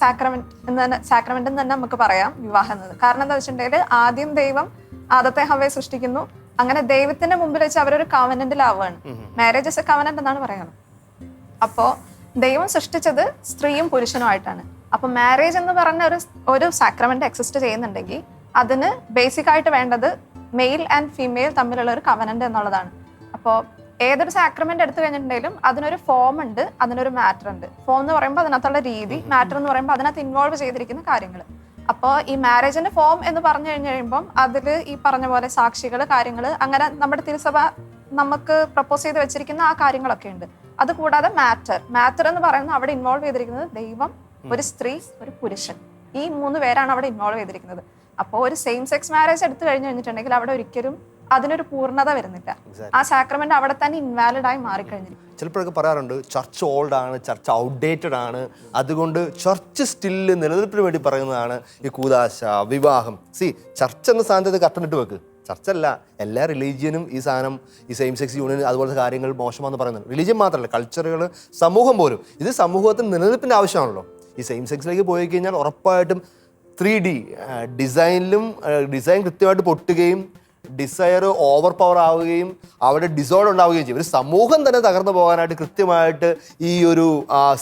സാക്രമെന്റ് എന്ന് തന്നെ നമുക്ക് പറയാം വിവാഹം എന്നത്. കാരണം എന്താ വെച്ചിട്ടുണ്ടെങ്കിൽ ആദ്യം ദൈവം ആദത്തെ ഹവ്വയെ സൃഷ്ടിക്കുന്നു. അങ്ങനെ ദൈവത്തിന്റെ മുമ്പിൽ വെച്ച് അവരൊരു കവനന്റിലാവുകയാണ്. മാരേജ് ഇസ് എ കവനന്റ് എന്നാണ് പറയുന്നത്. അപ്പോ ദൈവം സൃഷ്ടിച്ചത് സ്ത്രീയും പുരുഷനുമായിട്ടാണ്. അപ്പൊ മാരേജ് എന്ന് പറഞ്ഞ ഒരു സാക്രമെന്റ് എക്സിസ്റ്റ് ചെയ്യുന്നുണ്ടെങ്കിൽ അതിന് ബേസിക് ആയിട്ട് വേണ്ടത് മെയിൽ ആൻഡ് ഫീമെയിൽ തമ്മിലുള്ള ഒരു കവനന്റ് എന്നുള്ളതാണ്. അപ്പോൾ ഏതൊരു സാക്രമെന്റ് എടുത്തു കഴിഞ്ഞിട്ടുണ്ടെങ്കിലും അതിനൊരു ഫോം ഉണ്ട്, അതിനൊരു മാറ്റർ ഉണ്ട്. ഫോം എന്ന് പറയുമ്പോൾ അതിനകത്തുള്ള രീതി, മാറ്റർ എന്ന് പറയുമ്പോൾ അതിനകത്ത് ഇൻവോൾവ് ചെയ്തിരിക്കുന്ന കാര്യങ്ങൾ. അപ്പോൾ ഈ മാരേജിന്റെ ഫോം എന്ന് പറഞ്ഞു കഴിയുമ്പം അതിൽ ഈ പറഞ്ഞ പോലെ സാക്ഷികൾ, കാര്യങ്ങൾ, അങ്ങനെ നമ്മുടെ തിരുസഭ നമുക്ക് പ്രപ്പോസ് ചെയ്ത് വെച്ചിരിക്കുന്ന ആ കാര്യങ്ങളൊക്കെ ഉണ്ട്. അതുകൂടാതെ മാറ്റർ എന്ന് പറയുന്നത് അവിടെ ഇൻവോൾവ് ചെയ്തിരിക്കുന്നത് ദൈവം, ഒരു സ്ത്രീ, ഒരു പുരുഷൻ, ഈ 3 പേരാണ് അവിടെ ഇൻവോൾവ് ചെയ്തിരിക്കുന്നത്. അപ്പോൾ ഒരു സെയിം സെക്സ് മാരേജ് എടുത്തു കഴിഞ്ഞിട്ടുണ്ടെങ്കിൽ അവിടെ ഒരിക്കലും അതിനൊരു പൂർണ്ണത വരുന്നില്ല. ആ സാക്രമെന്റ് അവിടെ തന്നെ ഇൻവാലിഡ് ആയി മാറിക്കഴിഞ്ഞിരിക്കും. ചിലപ്പോഴൊക്കെ പറയാറുണ്ട് ചർച്ച് ഓൾഡ് ആണ്, ചർച്ച് ഔട്ട്ഡേറ്റഡ് ആണ്, അതുകൊണ്ട് ചർച്ച് സ്റ്റില് നിലനിൽപ്പിന് വേണ്ടി പറയുന്നതാണ് ഈ കൂദാശ, വിവാഹം. ചർച്ച് എന്ന സ്ഥാനത്ത് കട്ടനിട്ട് വെക്ക്. ചർച്ചല്ല, എല്ലാ റിലീജിയനും ഈ സാധനം, ഈ സെയിം സെക്സ് യൂണിയൻ അതുപോലത്തെ കാര്യങ്ങൾ മോശമാണെന്ന് പറയുന്നത്. റിലീജിയൻ മാത്രമല്ല, കൾച്ചറുകൾ, സമൂഹം പോലും. ഇത് സമൂഹത്തിന് നിലനിൽപ്പിൻ്റെ ആവശ്യമാണല്ലോ. ഈ സെയിം സെക്സിലേക്ക് പോയി കഴിഞ്ഞാൽ ഉറപ്പായിട്ടും 3D ഡിസൈൻ കൃത്യമായിട്ട് പൊട്ടുകയും ഡിസയർ ഓവർ പവർ ആവുകയും അവിടെ ഡിസോർഡർ ഉണ്ടാവുകയും ചെയ്യും. ഒരു സമൂഹം തന്നെ തകർന്നു പോകാനായിട്ട് കൃത്യമായിട്ട് ഈ ഒരു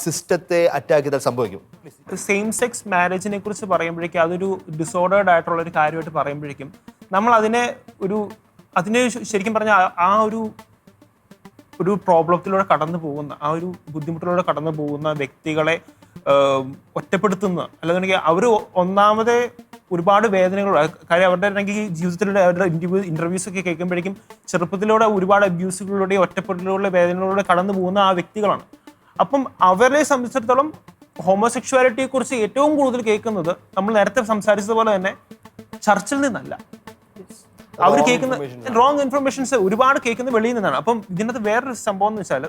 സിസ്റ്റത്തെ അറ്റാക്ക് ചെയ്താൽ സംഭവിക്കും. സെയിം സെക്സ് മാരേജിനെ കുറിച്ച് പറയുമ്പോഴേക്കും അതൊരു ഡിസോർഡേർഡ് ആയിട്ടുള്ള ഒരു കാര്യമായിട്ട് പറയുമ്പോഴേക്കും നമ്മൾ അതിനെ ശരിക്കും പറഞ്ഞാൽ ആ ഒരു പ്രോബ്ലത്തിലൂടെ കടന്നു പോകുന്ന, ആ ഒരു ബുദ്ധിമുട്ടിലൂടെ കടന്നു പോകുന്ന വ്യക്തികളെ ഒറ്റപ്പെടുത്തുന്ന, അല്ലെന്നുണ്ടെങ്കിൽ അവർ ഒന്നാമത് ഒരുപാട് വേദനകൾ, കാര്യം അവരുടെ ജീവിതത്തിലൂടെ അവരുടെ ഇന്റർവ്യൂസ് ഒക്കെ കേൾക്കുമ്പോഴേക്കും ചെറുപ്പത്തിലൂടെ ഒരുപാട് അബ്യൂസുകളിലൂടെ ഒറ്റപ്പെടലിലൂടെ വേദനകളിലൂടെ കടന്നു പോകുന്ന ആ വ്യക്തികളാണ്. അപ്പം അവരെ സംബന്ധിച്ചിടത്തോളം ഹോമോസെക്ഷുവാലിറ്റിയെ കുറിച്ച് ഏറ്റവും കൂടുതൽ കേൾക്കുന്നത് നമ്മൾ നേരത്തെ സംസാരിച്ചതുപോലെ തന്നെ ചർച്ചിൽ നിന്നല്ല. അവർ കേൾക്കുന്ന റോങ് ഇൻഫർമേഷൻസ് ഒരുപാട് കേൾക്കുന്നത് വെളിയിൽ നിന്നാണ്. അപ്പം ഇതിനകത്ത് വേറൊരു സംഭവം എന്ന് വെച്ചാൽ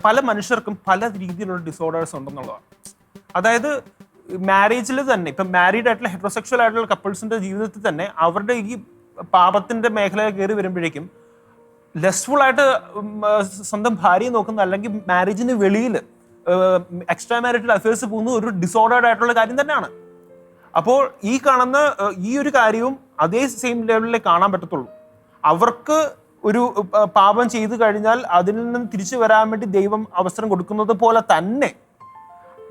പല മനുഷ്യർക്കും പല രീതിയിലുള്ള ഡിസോർഡേഴ്സ് ഉണ്ടെന്നുള്ളതാണ്. അതായത് മാരേജിൽ തന്നെ ഇപ്പം മാരീഡ് ആയിട്ടുള്ള ഹെറ്ററോസെക്ഷൽ ആയിട്ടുള്ള കപ്പിൾസിന്റെ ജീവിതത്തിൽ തന്നെ അവരുടെ ഈ പാപത്തിന്റെ മേഖലയിൽ കയറി വരുമ്പോഴേക്കും ലെസ്ഫുൾ ആയിട്ട് സ്വന്തം ഭാര്യയെ നോക്കുന്ന, അല്ലെങ്കിൽ മാരേജിന് വെളിയിൽ എക്സ്ട്രാ മാരിറ്റൽ അഫയേഴ്സ് പോകുന്ന ഒരു ഡിസോർഡേർഡ് ആയിട്ടുള്ള കാര്യം തന്നെയാണ്. അപ്പോൾ ഈ കാണുന്ന ഈ ഒരു കാര്യവും അതേ സെയിം ലെവലിലേ കാണാൻ പറ്റത്തുള്ളൂ. അവർക്ക് ഒരു പാപം ചെയ്തു കഴിഞ്ഞാൽ അതിൽ നിന്ന് തിരിച്ചു വരാൻ വേണ്ടി ദൈവം അവസരം കൊടുക്കുന്നത് പോലെ തന്നെ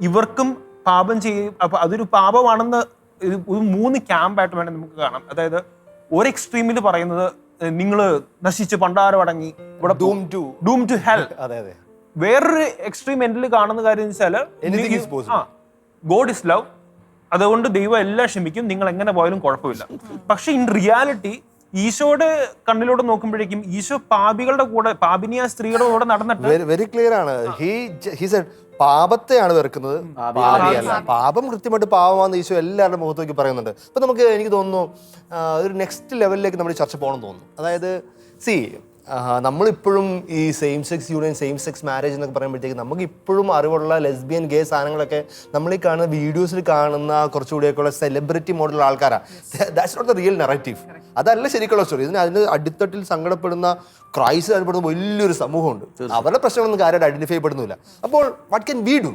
ഇവർക്കും പാപം ചെയ്യും. അപ്പൊ അതൊരു പാപമാണെന്ന് ഒരു 3 ക്യാമ്പായിട്ട് വേണം നമുക്ക് കാണാം. അതായത് ഒരു എക്സ്ട്രീമിൽ പറയുന്നത് നിങ്ങൾ നശിച്ച് പണ്ടാരമടങ്ങി ഇവിടെ ഡൂം ടു ഹെൽ. വേറൊരു എക്സ്ട്രീം എൻഡിൽ കാണുന്ന കാര്യം എന്ന് വെച്ചാൽ ഗോഡ് ഇസ് ലവ്, അതുകൊണ്ട് ദൈവം എല്ലാം ക്ഷമിക്കും, നിങ്ങൾ എങ്ങനെ പോയാലും കുഴപ്പമില്ല. പക്ഷെ ഇൻ റിയാലിറ്റി ഈശോയുടെ കണ്ണിലൂടെ നോക്കുമ്പോഴേക്കും ഈശോ പാപികളുടെ കൂടെ, പാപിനിയ സ്ത്രീയുടെ കൂടെ നടന്നിട്ട് വെരി ക്ലിയർ ആണ്. ഹി സെഡ് പാപത്തെയാണ് വെറുക്കുന്നത്, പാപിയല്ല. പാപം കൃത്യമായിട്ട് പാപമാണെന്ന് ഈശോ എല്ലാവരുടെ മുഖത്തേക്ക് പറയുന്നുണ്ട്. അപ്പൊ എനിക്ക് തോന്നുന്നു ഒരു നെക്സ്റ്റ് ലെവലിലേക്ക് നമ്മൾ ചർച്ച പോകണമെന്ന് തോന്നുന്നു. അതായത് നമ്മളിപ്പോഴും ഈ same sex union, same sex marriage എന്നൊക്കെ പറയുമ്പോഴത്തേക്ക് നമുക്ക് ഇപ്പോഴും അറിവുള്ള ലെസ്ബിയൻ ഗേ സാധനങ്ങളൊക്കെ നമ്മൾ ഈ കാണുന്ന വീഡിയോസിൽ കാണുന്ന കുറച്ചുകൂടിയൊക്കെയുള്ള സെലിബ്രിറ്റി മോഡലുള്ള ആൾക്കാരാണ്. That's not the real narrative. അതല്ല ശരിക്കുള്ള സ്റ്റോറി. അതിന് അടിത്തട്ടിൽ സങ്കടപ്പെടുന്ന, ക്രൈസിൽ അനുഭവപ്പെടുന്ന വലിയൊരു സമൂഹമുണ്ട്. അവരുടെ പ്രശ്നങ്ങളൊന്നും കാര്യമായിട്ട് ഐഡന്റിഫൈ ചെയ്യപ്പെടുന്നില്ല. അപ്പോൾ വാട്ട് ക്യാൻ വി ഡു?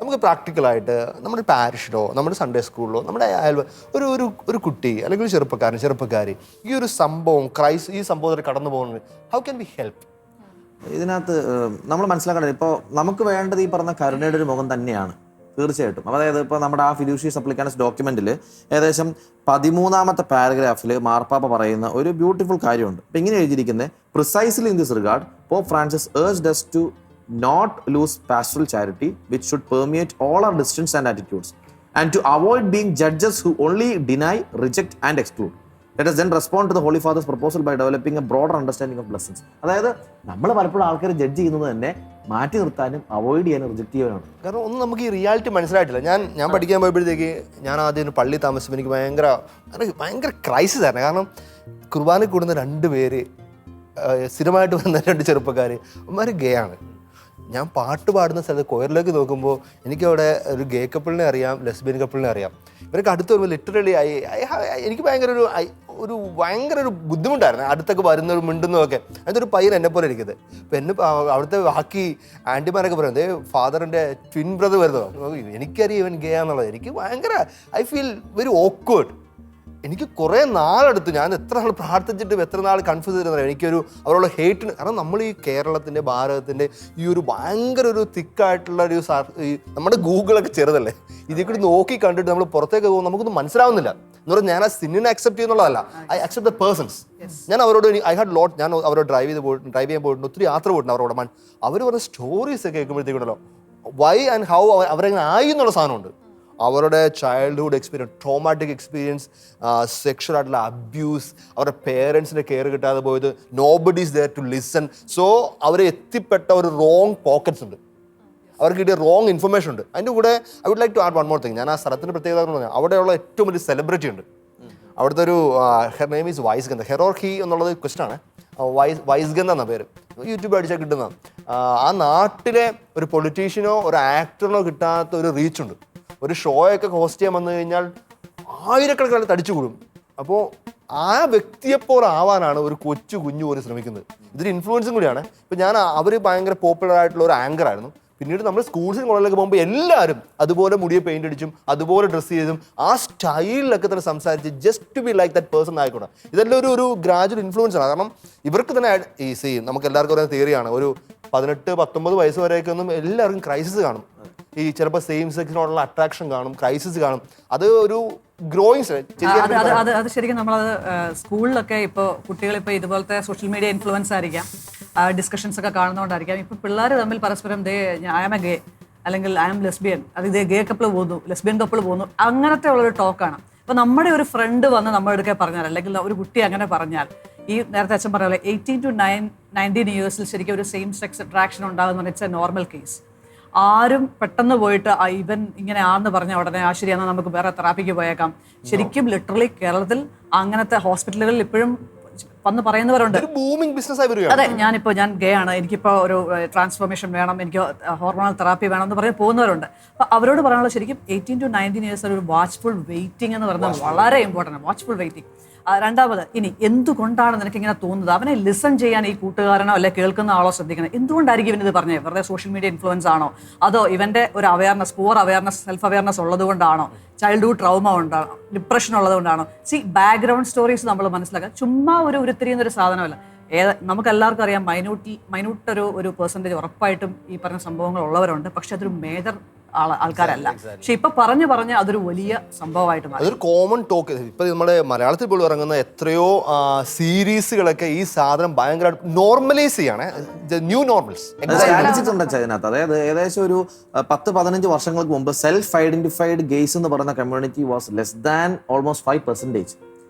നമുക്ക് പ്രാക്ടിക്കലായിട്ട് നമ്മുടെ പാരിഷിലോ നമ്മുടെ സൺഡേ സ്കൂളിലോ നമ്മുടെ ഒരു കുട്ടി അല്ലെങ്കിൽ ഒരു ചെറുപ്പക്കാരി ഈ ഒരു സംഭവം ഈ സംഭവത്തിൽ കടന്നു പോകുന്നത്, ഹൗ ക്യാൻ വി ഹെൽപ്പ്? ഇതിനകത്ത് നമ്മൾ മനസ്സിലാക്കേണ്ടത് ഇപ്പോൾ നമുക്ക് വേണ്ടത് ഈ പറഞ്ഞ കരുണയുടെ ഒരു മുഖം തന്നെയാണ് തീർച്ചയായിട്ടും. അതായത് ഇപ്പോൾ നമ്മുടെ ആ ഫിഡ്യൂഷ്യറി സപ്ലിക്കാൻസ് ഡോക്യുമെന്റിൽ ഏകദേശം 13ാമത്തെ പാരഗ്രാഫിൽ മാർപ്പാപ്പ പറയുന്ന ഒരു ബ്യൂട്ടിഫുൾ കാര്യമുണ്ട്. ഇപ്പം ഇങ്ങനെ എഴുതിയിരിക്കുന്നത്, precisely in this regard Pope Francis urged us to not lose pastoral charity which should permeate all our decisions and attitudes, and to avoid being judges who only deny, reject and exclude. Let us then respond to the Holy Father's proposal by developing a broader understanding of blessings. അതായത് നമ്മൾ പലപ്പോഴും ആൾക്കാർ judge ചെയ്യുന്നത് തന്നെ മാറ്റി നിർത്താനും avoid ചെയ്യാനും reject ചെയ്യാനാണ്. കാരണം ഒന്നും നമുക്ക് ഈ റിയാലിറ്റി മനസ്സിലായിട്ടില്ല. ഞാൻ പഠിക്കാൻ പോയപ്പോഴത്തേക്ക് ഞാൻ ആദ്യം ഒരു പള്ളി താമസിച്ചപ്പോൾ എനിക്ക് ഭയങ്കര ക്രൈസിസ് ആയിരുന്നു. കാരണം കുർബാനയിൽ കൂടുന്ന 2 പേര് സ്ഥിരമായിട്ട് വന്ന 2 ചെറുപ്പക്കാർ അവന്മാർ ഗേ ആണ്. ഞാൻ പാട്ട് പാടുന്ന സ്ഥലത്ത് കൊയറിലേക്ക് നോക്കുമ്പോൾ എനിക്കവിടെ ഒരു ഗേ കപ്പിളിനെ അറിയാം, ലെസ്ബിയൻ കപ്പിളിനെ അറിയാം. ഇവരൊക്കെ അടുത്ത് വരുമ്പോൾ ലിറ്ററലി എനിക്ക് ഭയങ്കര ഒരു ബുദ്ധിമുട്ടായിരുന്നു അടുത്തൊക്കെ വരുന്നൊരു മിണ്ടുന്നതൊക്കെ. അതിൻ്റെ ഒരു പയ്യൻ എന്നെ പോലെ ഇരിക്കുന്നത്. അപ്പം എന്നെ അവിടുത്തെ ബാക്കി ആൻറ്റിമാരൊക്കെ പറയുന്നത് ഫാദറിൻ്റെ ട്വിൻ ബ്രദർ വരുന്നതോ, എനിക്കറിയാം ഇവൻ ഗേ ആണെന്നുള്ളത്. എനിക്ക് ഭയങ്കര ഐ ഫീൽ വെരി ഓക്വേർഡ്. എനിക്ക് കുറേ നാളെടുത്ത്, ഞാൻ എത്ര നാൾ പ്രാർത്ഥിച്ചിട്ട് എത്ര നാൾ കൺഫ്യൂസ് ചെയ്തിരുന്നത് എനിക്കൊരു അവരോട് ഹേറ്റിന്. കാരണം നമ്മൾ ഈ കേരളത്തിൻ്റെ ഭാരതത്തിൻ്റെ ഈ ഒരു ഭയങ്കര ഒരു തിക്കായിട്ടുള്ള ഒരു നമ്മുടെ ഗൂഗിളൊക്കെ ചെറുതല്ലേ, ഇതിൽ കൂടി നോക്കി കണ്ടിട്ട് നമ്മൾ പുറത്തേക്ക് പോകുമ്പോൾ നമുക്കൊന്നും മനസ്സിലാവുന്നില്ല. എന്ന് പറഞ്ഞാൽ ഞാൻ ആ സിന്നിനെ അക്സെപ്റ്റ് ചെയ്യുന്നുള്ളതല്ല, ഐ അക്സെപ്റ്റ് ദ പേഴ്സൺസ്. ഞാൻ അവരോട് ഐ ഹാഡ് ലോട്ട്, ഞാൻ അവരോട് ഡ്രൈവ് ചെയ്യാൻ പോയിട്ടുണ്ട്, ഒത്തിരി യാത്ര പോയിട്ടുണ്ട് അവരോട്. അവർ പറഞ്ഞ സ്റ്റോറീസ് ഒക്കെ കേൾക്കുമ്പോഴത്തേക്കുണ്ടല്ലോ വൈ ആൻഡ് ഹൗ അവരെങ്ങനെ ആയി എന്നുള്ള സാധനമുണ്ട്. അവരുടെ childhood experience, traumatic experience, sexual ആയിട്ടുള്ള അബ്യൂസ്, അവരുടെ പേരൻസിൻ്റെ കെയർ കിട്ടാതെ പോയത്, nobody is there to listen. So അവർ എത്തിപ്പെട്ട ഒരു റോങ് പോക്കറ്റ്സ് ഉണ്ട്, അവർക്ക് കിട്ടിയ റോങ് ഇൻഫർമേഷൻ ഉണ്ട്. അതിൻ്റെ കൂടെ I would like to add one more thing. ഞാൻ ആ സ്ഥലത്തിൻ്റെ പ്രത്യേകത എന്ന് പറഞ്ഞാൽ അവിടെയുള്ള ഏറ്റവും വലിയ സെലിബ്രിറ്റി ഉണ്ട്. അവിടുത്തെ ഒരു ഹെർ നെയിം ഈസ് വൈസ്ഗന്ധ, ഹെറോർഹി എന്നുള്ളത് ക്വസ്റ്റനാണ്. വൈസ്ഗന്ധ എന്ന പേര് യൂട്യൂബ് അടിച്ചാൽ കിട്ടുന്ന. ആ നാട്ടിലെ ഒരു പൊളിറ്റീഷ്യനോ ഒരു ആക്ടറിനോ കിട്ടാത്ത ഒരു റീച്ചുണ്ട്. ഒരു ഷോയൊക്കെ ഹോസ്റ്റ് ചെയ്യാൻ വന്നു കഴിഞ്ഞാൽ ആയിരക്കണക്കിന് തടിച്ചു കൂടും. അപ്പോൾ ആ വ്യക്തിയെപ്പോലെ ആവാനാണ് ഒരു കുഞ്ഞു പോലും ശ്രമിക്കുന്നത്. ഇതൊരു ഇൻഫ്ലുവൻസും കൂടിയാണ്. ഇപ്പം അവർ ഭയങ്കര പോപ്പുലർ ആയിട്ടുള്ള ഒരു ആങ്കർ ആയിരുന്നു. പിന്നീട് നമ്മൾ സ്കൂൾസിൽ കോളേജിലേക്ക് പോകുമ്പോൾ എല്ലാവരും അതുപോലെ മുടിയെ പെയിന്റ് അടിച്ചും അതുപോലെ ഡ്രസ്സ് ചെയ്തും ആ സ്റ്റൈലിലൊക്കെ തന്നെ സംസാരിച്ച് just to be like that person ആയിക്കോട്ടെ. ഇതെല്ലാം ഒരു ഗ്രാജുവൽ ഇൻഫ്ലുവൻസ് ആണ്. കാരണം ഇവർക്ക് തന്നെ ഈ നമുക്ക് എല്ലാവർക്കും പറയുന്ന തിയറിയാണ്, ഒരു 18-19 വയസ്സ് വരെയൊക്കെ ഒന്നും എല്ലാവർക്കും ക്രൈസിസ് കാണും. ഈ ചിലപ്പോൾ സെയിം സെക്സിനോടുള്ള അട്രാക്ഷൻ കാണും, ക്രൈസിസ് കാണും. അത് ഒരു ഗ്രോയിങ് അത് ശരിക്കും നമ്മളത് സ്കൂളിലൊക്കെ ഇപ്പോൾ കുട്ടികളിപ്പോൾ ഇതുപോലത്തെ സോഷ്യൽ മീഡിയ ഇൻഫ്ലുവൻസ് ആയിരിക്കാം, ഡിസ്കഷൻസ് ഒക്കെ കാണുന്നതുകൊണ്ടായിരിക്കാം ഇപ്പോൾ പിള്ളേർ തമ്മിൽ പരസ്പരം ഐ ആം എ ഗേ അല്ലെങ്കിൽ ഐ ആം ലെസ്ബിയൻ, അത് ഗേ കപ്പിൾ പോകുന്നു, ലെസ്ബിയൻ കപ്പിൾ പോകുന്നു, അങ്ങനത്തെ ഉള്ളൊരു ടോക്കാണ്. അപ്പോൾ നമ്മുടെ ഒരു ഫ്രണ്ട് വന്ന് നമ്മുടെ അടുക്കെ പറഞ്ഞാൽ, അല്ലെങ്കിൽ ഒരു കുട്ടി അങ്ങനെ പറഞ്ഞാൽ, ഈ നേരത്തെ അച്ഛൻ പറഞ്ഞ പോലെ 18 to 19 ഇയേഴ്സിൽ ശരിക്കും ഒരു സെയിം സെക്സ് അട്രാക്ഷൻ ഉണ്ടാകുന്ന ഇറ്റ്സ് എ നോർമൽ കേസ്. ആരും പെട്ടെന്ന് പോയിട്ട് ഇവൻ ഇങ്ങനെ ആന്ന് പറഞ്ഞ ഉടനെ ശരിയാണെന്ന് നമുക്ക് വേറെ തെറാപ്പിക്ക് പോയേക്കാം. ശരിക്കും ലിറ്ററലി കേരളത്തിൽ അങ്ങനത്തെ ഹോസ്പിറ്റലുകളിൽ ഇപ്പോഴും വന്ന് പറയുന്നവരുണ്ട്. അതെ, ഞാൻ ഗേ ആണ്, എനിക്കിപ്പോൾ ഒരു ട്രാൻസ്ഫോർമേഷൻ വേണം, എനിക്ക് ഹോർമോണൽ തെറാപ്പി വേണം എന്ന് പറഞ്ഞ് പോകുന്നവരുണ്ട്. അപ്പോൾ അവരോട് പറയാനുള്ള ശരിക്കും 18 to 19 ഇയേഴ്സ് ഒരു വാച്ച്ഫുൾ വെയിറ്റിംഗ് എന്ന് പറയുന്നത് വളരെ ഇമ്പോർട്ടൻ്റ് ആണ്. Watchful waiting. രണ്ടാമത്, ഇനി എന്തുകൊണ്ടാണ് നിനക്ക് ഇങ്ങനെ തോന്നുന്നത്? അവനെ ലിസൺ ചെയ്യാൻ ഈ കൂട്ടുകാരനോ അല്ലെ കേൾക്കുന്ന ആളോ ശ്രദ്ധിക്കണം. എന്തുകൊണ്ടായിരിക്കും ഇവനിത് പറഞ്ഞത്? വെറുതെ സോഷ്യൽ മീഡിയ ഇൻഫ്ലുവൻസ് ആണോ? അതോ ഇവന്റെ ഒരു awareness, poor awareness, self awareness ഉള്ളത് കൊണ്ടാണോ? Childhood trauma ഉണ്ടാണോ? ഡിപ്രഷൻ ഉള്ളത് കൊണ്ടാണോ? ബാക്ക്ഗ്രൗണ്ട് സ്റ്റോറീസ് നമ്മൾ മനസ്സിലാക്കുക. ചുമ്മാ ഒരു ഉരുത്തിരിയുന്നൊരു സാധനമല്ല. നമുക്ക് എല്ലാവർക്കും അറിയാം, മൈന്യൂട്ട് ഒരു പെർസെൻറ്റേജ് ഉറപ്പായിട്ടും ഈ പറഞ്ഞ സംഭവങ്ങൾ ഉള്ളവരുണ്ട്. പക്ഷെ അതൊരു മേജർ ആൾക്കാരല്ല. പക്ഷെ ഇപ്പൊ പറഞ്ഞ് അതൊരു വലിയ സംഭവമായിട്ട് മാറി. അതൊരു കോമൺ ടോക്ക്. ഇപ്പൊ നമ്മുടെ മലയാളത്തിൽ പോലും ഇറങ്ങുന്ന എത്രയോ സീരീസുകളൊക്കെ ഈ സാധനം ഭയങ്കരമായിട്ട് നോർമലൈസ് ചെയ്യാണ്. ന്യൂ നോർമൽസ് അതിനകത്ത്. അതായത് ഏകദേശം ഒരു 10-15 വർഷങ്ങൾക്ക് മുമ്പ് സെൽഫ് ഐഡന്റിഫൈഡ് ഗെയ്സ് എന്ന് പറയുന്ന community was less than almost 5%.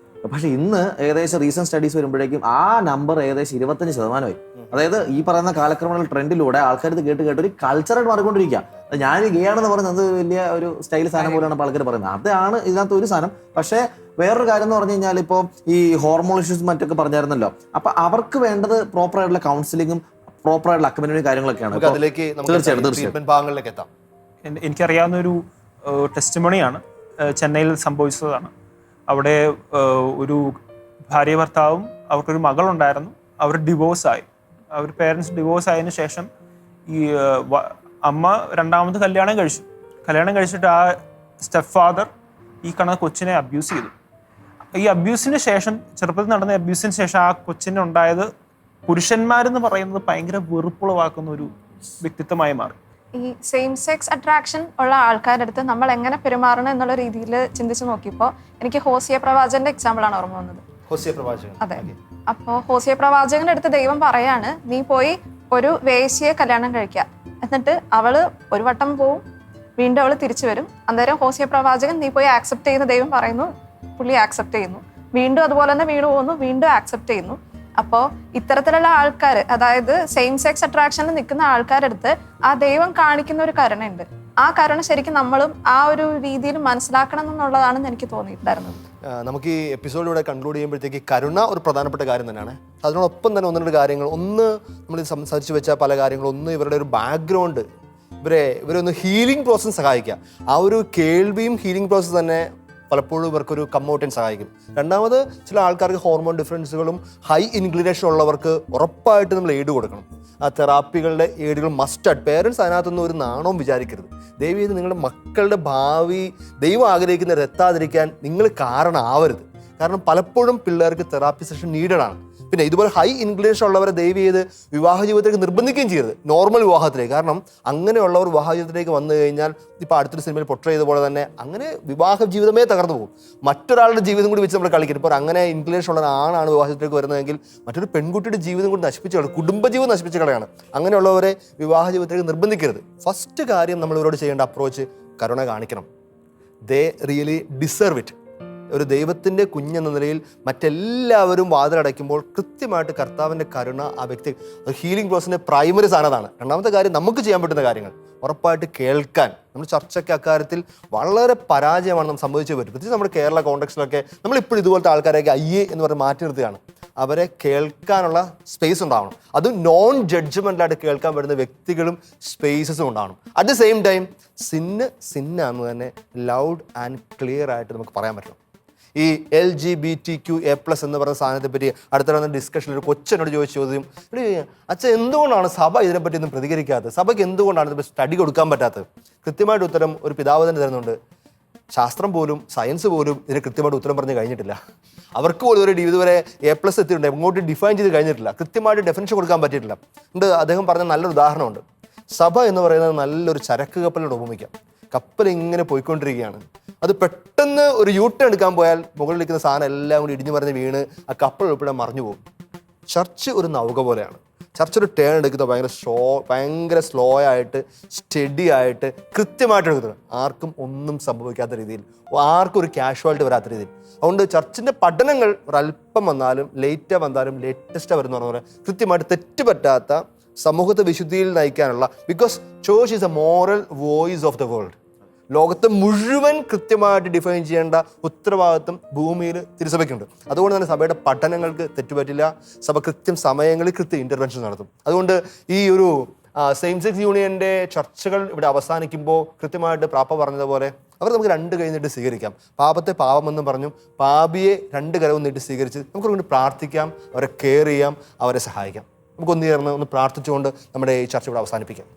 പക്ഷെ ഇന്ന് ഏകദേശം റീസെന്റ് സ്റ്റഡീസ് വരുമ്പോഴേക്കും ആ നമ്പർ ഏകദേശം 25%. അതായത് ഈ പറയുന്ന കാലക്രമേണ ട്രെൻഡിലൂടെ ആൾക്കാർ ഇത് കേട്ട് ഒരു കൾച്ചറായിട്ട് മാറിക്കൊണ്ടിരിക്കുക. ഞാൻ ഗേ ആണെന്ന് പറയുന്നത് വലിയ ഒരു സ്റ്റൈൽ സാധനം പോലെയാണ് ആൾക്കാർ പറയുന്നത്. അതാണ് ഇതിനകത്ത് ഒരു സാധനം. പക്ഷേ വേറൊരു കാര്യം എന്ന് പറഞ്ഞു കഴിഞ്ഞാൽ ഇപ്പോൾ ഈ ഹോർമോൺ ഇഷ്യൂസ് മറ്റൊക്കെ പറഞ്ഞായിരുന്നല്ലോ, അപ്പൊ അവർക്ക് വേണ്ടത് പ്രോപ്പർ ആയിട്ടുള്ള കൗൺസിലിങ്ങും പ്രോപ്പർ ആയിട്ടുള്ള അക്കോമഡേഷനും കാര്യങ്ങളൊക്കെയാണ്. തീർച്ചയായിട്ടും എനിക്കറിയാവുന്ന ഒരു ടെസ്റ്റിമണിയാണ് ചെന്നൈയിൽ സംഭവിച്ചതാണ്. അവിടെ ഒരു ഭാര്യ ഭർത്താവും അവർക്കൊരു മകളുണ്ടായിരുന്നു. അവർ ഡിവോഴ്സായി. അവർ പേരൻസ് ഡിവോഴ്സ് ആയതിനു ശേഷം ഈ അമ്മ രണ്ടാമത് കല്യാണം കഴിച്ചിട്ട് ആ സ്റ്റെപ്പ് ഫാദർ ഈ കൊച്ചിനെ അബ്യൂസ് ചെയ്തു. ഈ അബ്യൂസിന് ശേഷം, ചെറുപ്പത്തിൽ നടന്ന അബ്യൂസിന് ശേഷം ആ കൊച്ചിന് ഉണ്ടായത് പുരുഷന്മാരെന്ന് പറയുന്നത് ഭയങ്കര വെറുപ്പുളവാക്കുന്ന ഒരു വ്യക്തിത്വമായി മാറി. ഈ സെയിം സെക്സ് അട്രാക്ഷൻ ഉള്ള ആൾക്കാരുടെ അടുത്ത് നമ്മൾ എങ്ങനെ പെരുമാറണം എന്നുള്ള രീതിയിൽ ചിന്തിച്ച് നോക്കിയപ്പോൾ എനിക്ക് ഹോസിയ പ്രവാചകന്റെ എക്സാമ്പിളാണ് ഓർമ്മ വന്നത്. ഹോസിയ പ്രവാചകൻ. അതെ. അപ്പോൾ ഹോസിയ പ്രവാചകന്റെ അടുത്ത് ദൈവം പറയാണ്, നീ പോയി ഒരു വേശ്യയെ കല്യാണം കഴിക്കുക, എന്നിട്ട് അവള് ഒരു വട്ടം പോവും, വീണ്ടും അവള് തിരിച്ചു വരും. അന്നേരം ഹോസിയ പ്രവാചകൻ നീ പോയി ആക്സെപ്റ്റ് ചെയ്യുന്ന ദൈവം പറയുന്നു, പുള്ളി ആക്സെപ്റ്റ് ചെയ്യുന്നു. വീണ്ടും അതുപോലെ തന്നെ വീണ് പോകുന്നു, വീണ്ടും ആക്സെപ്റ്റ് ചെയ്യുന്നു. അപ്പോൾ ഇത്തരത്തിലുള്ള ആൾക്കാർ, അതായത് സെയിം സെക്സ് അട്രാക്ഷനിൽ നിൽക്കുന്ന ആൾക്കാരുടെ അടുത്ത് ആ ദൈവം കാണിക്കുന്ന ഒരു കരുണയുണ്ട്. ആ കരുണ ശരിക്കും നമ്മളും ആ ഒരു രീതിയിൽ മനസ്സിലാക്കണം എന്നുള്ളതാണെന്ന് എനിക്ക് തോന്നിയിട്ടുണ്ടായിരുന്നത്. നമുക്ക് ഈ എപ്പിസോഡിലൂടെ കൺക്ലൂഡ് ചെയ്യുമ്പോഴത്തേക്ക് കരുണ ഒരു പ്രധാനപ്പെട്ട കാര്യം തന്നെയാണ്. അതിനോടൊപ്പം തന്നെ ഒന്ന് രണ്ട് കാര്യങ്ങൾ, ഒന്ന് നമ്മൾ സംസാരിച്ച് വെച്ച പല കാര്യങ്ങളും, ഒന്ന് ഇവരുടെ ഒരു ബാക്ക്ഗ്രൗണ്ട്, ഇവരൊന്ന് ഹീലിംഗ് പ്രോസസ്സ് സഹായിക്കുക. ആ ഒരു കേൾവിയും ഹീലിംഗ് പ്രോസസ്സ് തന്നെ പലപ്പോഴും ഇവർക്കൊരു കമ്മൗട്ടിന് സഹായിക്കും. രണ്ടാമത്, ചില ആൾക്കാർക്ക് ഹോർമോൺ ഡിഫറൻസുകളും ഹൈ ഇൻക്ലിനേഷൻ ഉള്ളവർക്ക് ഉറപ്പായിട്ട് നമ്മൾ എയ്ഡ് കൊടുക്കണം. ആ തെറാപ്പികളുടെ എയ്ഡുകൾ മസ്റ്റായിട്ട്. പേരൻസ് അതിനകത്തൊന്നും ഒരു നാണവും വിചാരിക്കരുത്. ദയവ് ചെയ്ത് നിങ്ങളുടെ മക്കളുടെ ഭാവി ദൈവം ആഗ്രഹിക്കുന്നത് എത്താതിരിക്കാൻ നിങ്ങൾ കാരണമാവരുത്. കാരണം പലപ്പോഴും പിള്ളേർക്ക് തെറാപ്പി സെഷൻ നീഡഡാണ്. പിന്നെ ഇതുപോലെ ഹൈ ഇൻക്ലിനേഷൻ ഉള്ളവരെ ദയവ് ചെയ്ത് വിവാഹ ജീവിതത്തിലേക്ക് നിർബന്ധിക്കുകയും ചെയ്യരുത്, നോർമൽ വിവാഹത്തിലേക്ക്. കാരണം അങ്ങനെയുള്ളവർ വിവാഹ ജീവിതത്തിലേക്ക് വന്നു കഴിഞ്ഞാൽ, ഇപ്പോൾ അടുത്തൊരു സിനിമയിൽ പൊട്രേ ചെയ്ത പോലെ തന്നെ, അങ്ങനെ വിവാഹ ജീവിതമേ തകർന്നു പോകും. മറ്റൊരാളുടെ ജീവിതം കൂടി വെച്ച് നമ്മൾ കളിക്കരുത്. ഇപ്പോൾ അങ്ങനെ ഇൻക്ലിനേഷൻ ഉള്ള ആണാണ് വിവാഹ ജീവിതത്തിലേക്ക് വരുന്നതെങ്കിൽ മറ്റൊരു പെൺകുട്ടിയുടെ ജീവിതം കൂടി നശിപ്പിച്ച് കളയും, കുടുംബജീവിതം നശിപ്പിച്ച് കളയാണ്. അങ്ങനെയുള്ളവരെ വിവാഹ ജീവിതത്തിലേക്ക് നിർബന്ധിക്കരുത്. ഫസ്റ്റ് കാര്യം നമ്മൾ ഇവരോട് ചെയ്യേണ്ട അപ്രോച്ച് കരുണ കാണിക്കണം. They really deserve it. ഒരു ദൈവത്തിൻ്റെ കുഞ്ഞെന്ന നിലയിൽ മറ്റെല്ലാവരും വാതിലടയ്ക്കുമ്പോൾ കൃത്യമായിട്ട് കർത്താവിൻ്റെ കരുണ ആ വ്യക്തി, ഹീലിംഗ് പ്രോസസ്സിൻ്റെ പ്രൈമറി സാധനമാണ്. രണ്ടാമത്തെ കാര്യം, നമുക്ക് ചെയ്യാൻ പറ്റുന്ന കാര്യങ്ങൾ ഉറപ്പായിട്ട് കേൾക്കാൻ. നമ്മൾ ചർച്ചയ്ക്ക് അക്കാര്യത്തിൽ വളരെ പരാജയമാണ് നമ്മൾ സംഭവിച്ചു വരും. പ്രത്യേകിച്ച് നമ്മുടെ കേരള കോണ്ടെക്സ്റ്റിലൊക്കെ നമ്മളിപ്പോഴും ഇതുപോലത്തെ ആൾക്കാരെയൊക്കെ അയ്യേ എന്ന് പറഞ്ഞ് മാറ്റി നിർത്തുകയാണ്. അവരെ കേൾക്കാനുള്ള സ്പേസ് ഉണ്ടാവണം. അത് നോൺ ജഡ്ജ്മെൻ്റായിട്ട് കേൾക്കാൻ പറ്റുന്ന വ്യക്തികളും സ്പേസസും ഉണ്ടാവണം. അറ്റ് ദ സെയിം ടൈം സിന്നാന്ന് തന്നെ ലൗഡ് ആൻഡ് ക്ലിയർ ആയിട്ട് നമുക്ക് പറയാൻ പറ്റണം. ഈ LGBTQA+ എന്ന് പറയുന്ന സാധനത്തെ പറ്റി അടുത്ത വന്ന ഡിസ്കഷനിൽ ഒരു കൊച്ചനോട് ചോദിച്ച ചോദ്യം, അച്ഛൻ എന്തുകൊണ്ടാണ് സഭ ഇതിനെപ്പറ്റി ഒന്നും പ്രതികരിക്കാത്തത്, സഭയ്ക്ക് എന്തുകൊണ്ടാണ് ഇതിപ്പോൾ സ്റ്റഡി കൊടുക്കാൻ പറ്റാത്തത്? കൃത്യമായിട്ട് ഉത്തരം ഒരു പിതാവ് തന്നെ തരുന്നുണ്ട്. ശാസ്ത്രം പോലും സയൻസ് പോലും ഇതിന് കൃത്യമായിട്ട് ഉത്തരം പറഞ്ഞ് കഴിഞ്ഞിട്ടില്ല. അവർക്ക് പോലും ഒരു ഇതുവരെ A+ എത്തിയിട്ടുണ്ട്, എങ്ങോട്ട് ഡിഫൈൻ ചെയ്ത് കഴിഞ്ഞിട്ടില്ല, കൃത്യമായിട്ട് ഡെഫിനിഷൻ കൊടുക്കാൻ പറ്റിയിട്ടില്ല. ഉണ്ട് അദ്ദേഹം പറഞ്ഞ നല്ലൊരു ഉദാഹരണമുണ്ട്. സഭ എന്ന് പറയുന്നത് നല്ലൊരു ചരക്ക് കപ്പലിനോട് ഉപമിക്കാം. കപ്പൽ ഇങ്ങനെ പോയിക്കൊണ്ടിരിക്കുകയാണ്. അത് പെട്ടെന്ന് ഒരു യൂട്ടേൺ എടുക്കാൻ പോയാൽ മുകളിലിരിക്കുന്ന സാധനം എല്ലാം കൂടി ഇടിഞ്ഞു മറിഞ്ഞ് വീണ് ആ കപ്പൽ ഉൾപ്പെടെ മറിഞ്ഞു പോകും. ചർച്ച് ഒരു നൗക പോലെയാണ്. ചർച്ച് ഒരു ടേൺ എടുക്കുന്നത് ഭയങ്കര സ്ലോ ആയിട്ട്, സ്റ്റഡി ആയിട്ട്, കൃത്യമായിട്ട് എടുക്കുന്നത്. ആർക്കും ഒന്നും സംഭവിക്കാത്ത രീതിയിൽ, ആർക്കും ഒരു കാഷ്വാലിറ്റി വരാത്ത രീതിയിൽ. അതുകൊണ്ട് ചർച്ചിൻ്റെ പഠനങ്ങൾ ഒരല്പം വന്നാലും ലേറ്റാ വന്നാലും ലേറ്റസ്റ്റ് വരുന്ന പറഞ്ഞ പോലെ കൃത്യമായിട്ട് തെറ്റുപറ്റാത്ത സമൂഹത്തെ വിശുദ്ധിയിൽ നയിക്കാനുള്ള, because church is a moral voice of the world. ലോകത്തെ മുഴുവൻ കൃത്യമായിട്ട് ഡിഫൈൻ ചെയ്യേണ്ട ഉത്തരവാദിത്വം ഭൂമിയിൽ തിരുസഭയ്ക്കുണ്ട്. അതുകൊണ്ട് തന്നെ സഭയുടെ പഠനങ്ങൾക്ക് തെറ്റുപറ്റില്ല. സഭ കൃത്യം സമയങ്ങളിൽ കൃത്യം ഇൻ്റർവെൻഷൻ നടത്തും. അതുകൊണ്ട് ഈ ഒരു സെയിം സെക്സ് യൂണിയൻ്റെ ചർച്ചകൾ ഇവിടെ അവസാനിക്കുമ്പോൾ കൃത്യമായിട്ട് പ്രാപ്പ പറഞ്ഞതുപോലെ അവർ നമുക്ക് രണ്ട് കൈ നീട്ടി സ്വീകരിക്കാം. പാപത്തെ പാപമെന്നും പറഞ്ഞു, പാപിയെ രണ്ട് കരവും നീട്ടി സ്വീകരിച്ച് നമുക്ക് പ്രാർത്ഥിക്കാം, അവരെ കെയർ ചെയ്യാം, അവരെ സഹായിക്കാം. നമുക്കൊന്ന് ചേർന്ന് ഒന്ന് പ്രാർത്ഥിച്ചുകൊണ്ട് നമ്മുടെ ഈ ചർച്ച ഇവിടെ അവസാനിപ്പിക്കാം.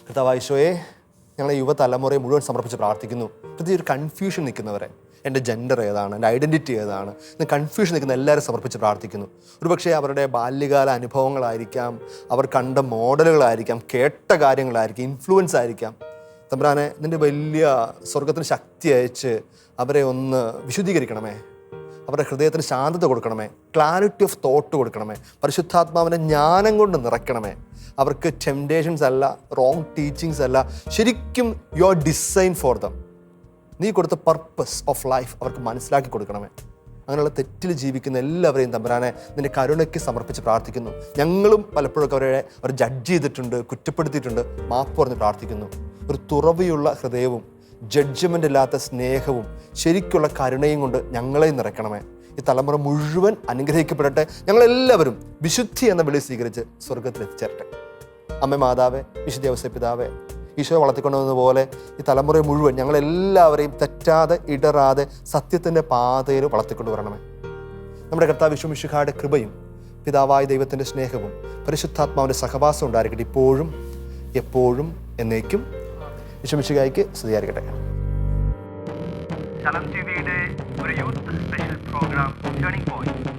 കർത്താവായ ഈശോയെ, ഞങ്ങളെ യുവതലമുറയെ മുഴുവൻ സമർപ്പിച്ച് പ്രാർത്ഥിക്കുന്നു. പ്രത്യേകിച്ച് ഒരു കൺഫ്യൂഷൻ നിൽക്കുന്നവരെ, എൻ്റെ ജെൻഡർ ഏതാണ്, എൻ്റെ ഐഡൻറ്റിറ്റി ഏതാണ് എന്ന് കൺഫ്യൂഷൻ നിൽക്കുന്ന എല്ലാവരും സമർപ്പിച്ച് പ്രാർത്ഥിക്കുന്നു. ഒരുപക്ഷെ അവരുടെ ബാല്യകാല അനുഭവങ്ങളായിരിക്കാം, അവർ കണ്ട മോഡലുകളായിരിക്കാം, കേട്ട കാര്യങ്ങളായിരിക്കും, ഇൻഫ്ലുവൻസ് ആയിരിക്കാം. തമ്പുരാനെ, നിൻ്റെ വലിയ സ്വർഗത്തിന് ശക്തി അയച്ച് അവരെ ഒന്ന് വിശുദ്ധീകരിക്കണമേ. അവരുടെ ഹൃദയത്തിന് ശാന്തത കൊടുക്കണമേ, ക്ലാരിറ്റി ഓഫ് തോട്ട് കൊടുക്കണമേ, പരിശുദ്ധാത്മാവിനെ ജ്ഞാനം കൊണ്ട് നിറയ്ക്കണമേ. അവർക്ക് ടെംപ്റ്റേഷൻസ് അല്ല, റോങ് ടീച്ചിങ്സ് അല്ല, ശരിക്കും യുവർ ഡിസൈൻ ഫോർ ദം, നീ കൊടുത്ത പർപ്പസ് ഓഫ് ലൈഫ് അവർക്ക് മനസ്സിലാക്കി കൊടുക്കണമേ. അങ്ങനെയുള്ള തെറ്റിൽ ജീവിക്കുന്ന എല്ലാവരെയും തമ്പുരാനെ നിൻ്റെ കരുണയ്ക്ക് സമർപ്പിച്ച് പ്രാർത്ഥിക്കുന്നു. ഞങ്ങളും പലപ്പോഴൊക്കെ അവർ ജഡ്ജ് ചെയ്തിട്ടുണ്ട്, കുറ്റപ്പെടുത്തിയിട്ടുണ്ട്. മാപ്പ് പറഞ്ഞ് പ്രാർത്ഥിക്കുന്നു. ഒരു തുറവിയുള്ള ഹൃദയവും ജഡ്ജ്മെൻ്റ് ഇല്ലാത്ത സ്നേഹവും ശരിക്കുള്ള കരുണയും കൊണ്ട് ഞങ്ങളെ നിറയ്ക്കണമേ. ഈ തലമുറ മുഴുവൻ അനുഗ്രഹിക്കപ്പെടട്ടെ. ഞങ്ങളെല്ലാവരും വിശുദ്ധി എന്ന വിളി സ്വീകരിച്ച് സ്വർഗത്തിൽ എത്തിച്ചേരട്ടെ. അമ്മ മാതാവേ, വിശുദ്ധ ഔസേപ്പ് പിതാവേ, ഈശോ വളർത്തിക്കൊണ്ടുവന്നതുപോലെ ഈ തലമുറ മുഴുവൻ ഞങ്ങളെല്ലാവരെയും തെറ്റാതെ ഇടറാതെ സത്യത്തിൻ്റെ പാതയിൽ വളർത്തിക്കൊണ്ടു വരണമേ. നമ്മുടെ കർത്താവ് യേശു മിശിഹായുടെ കൃപയും പിതാവായ ദൈവത്തിൻ്റെ സ്നേഹവും പരിശുദ്ധാത്മാവിൻ്റെ സഹവാസം ഉണ്ടായിരിക്കട്ടെ, ഇപ്പോഴും എപ്പോഴും എന്നേക്കും. യേശു മിശിഹായ്ക്ക് സ്തുതിയായിരിക്കട്ടെ. ചലം ടിവിയുടെ ഒരു youth special programme turning point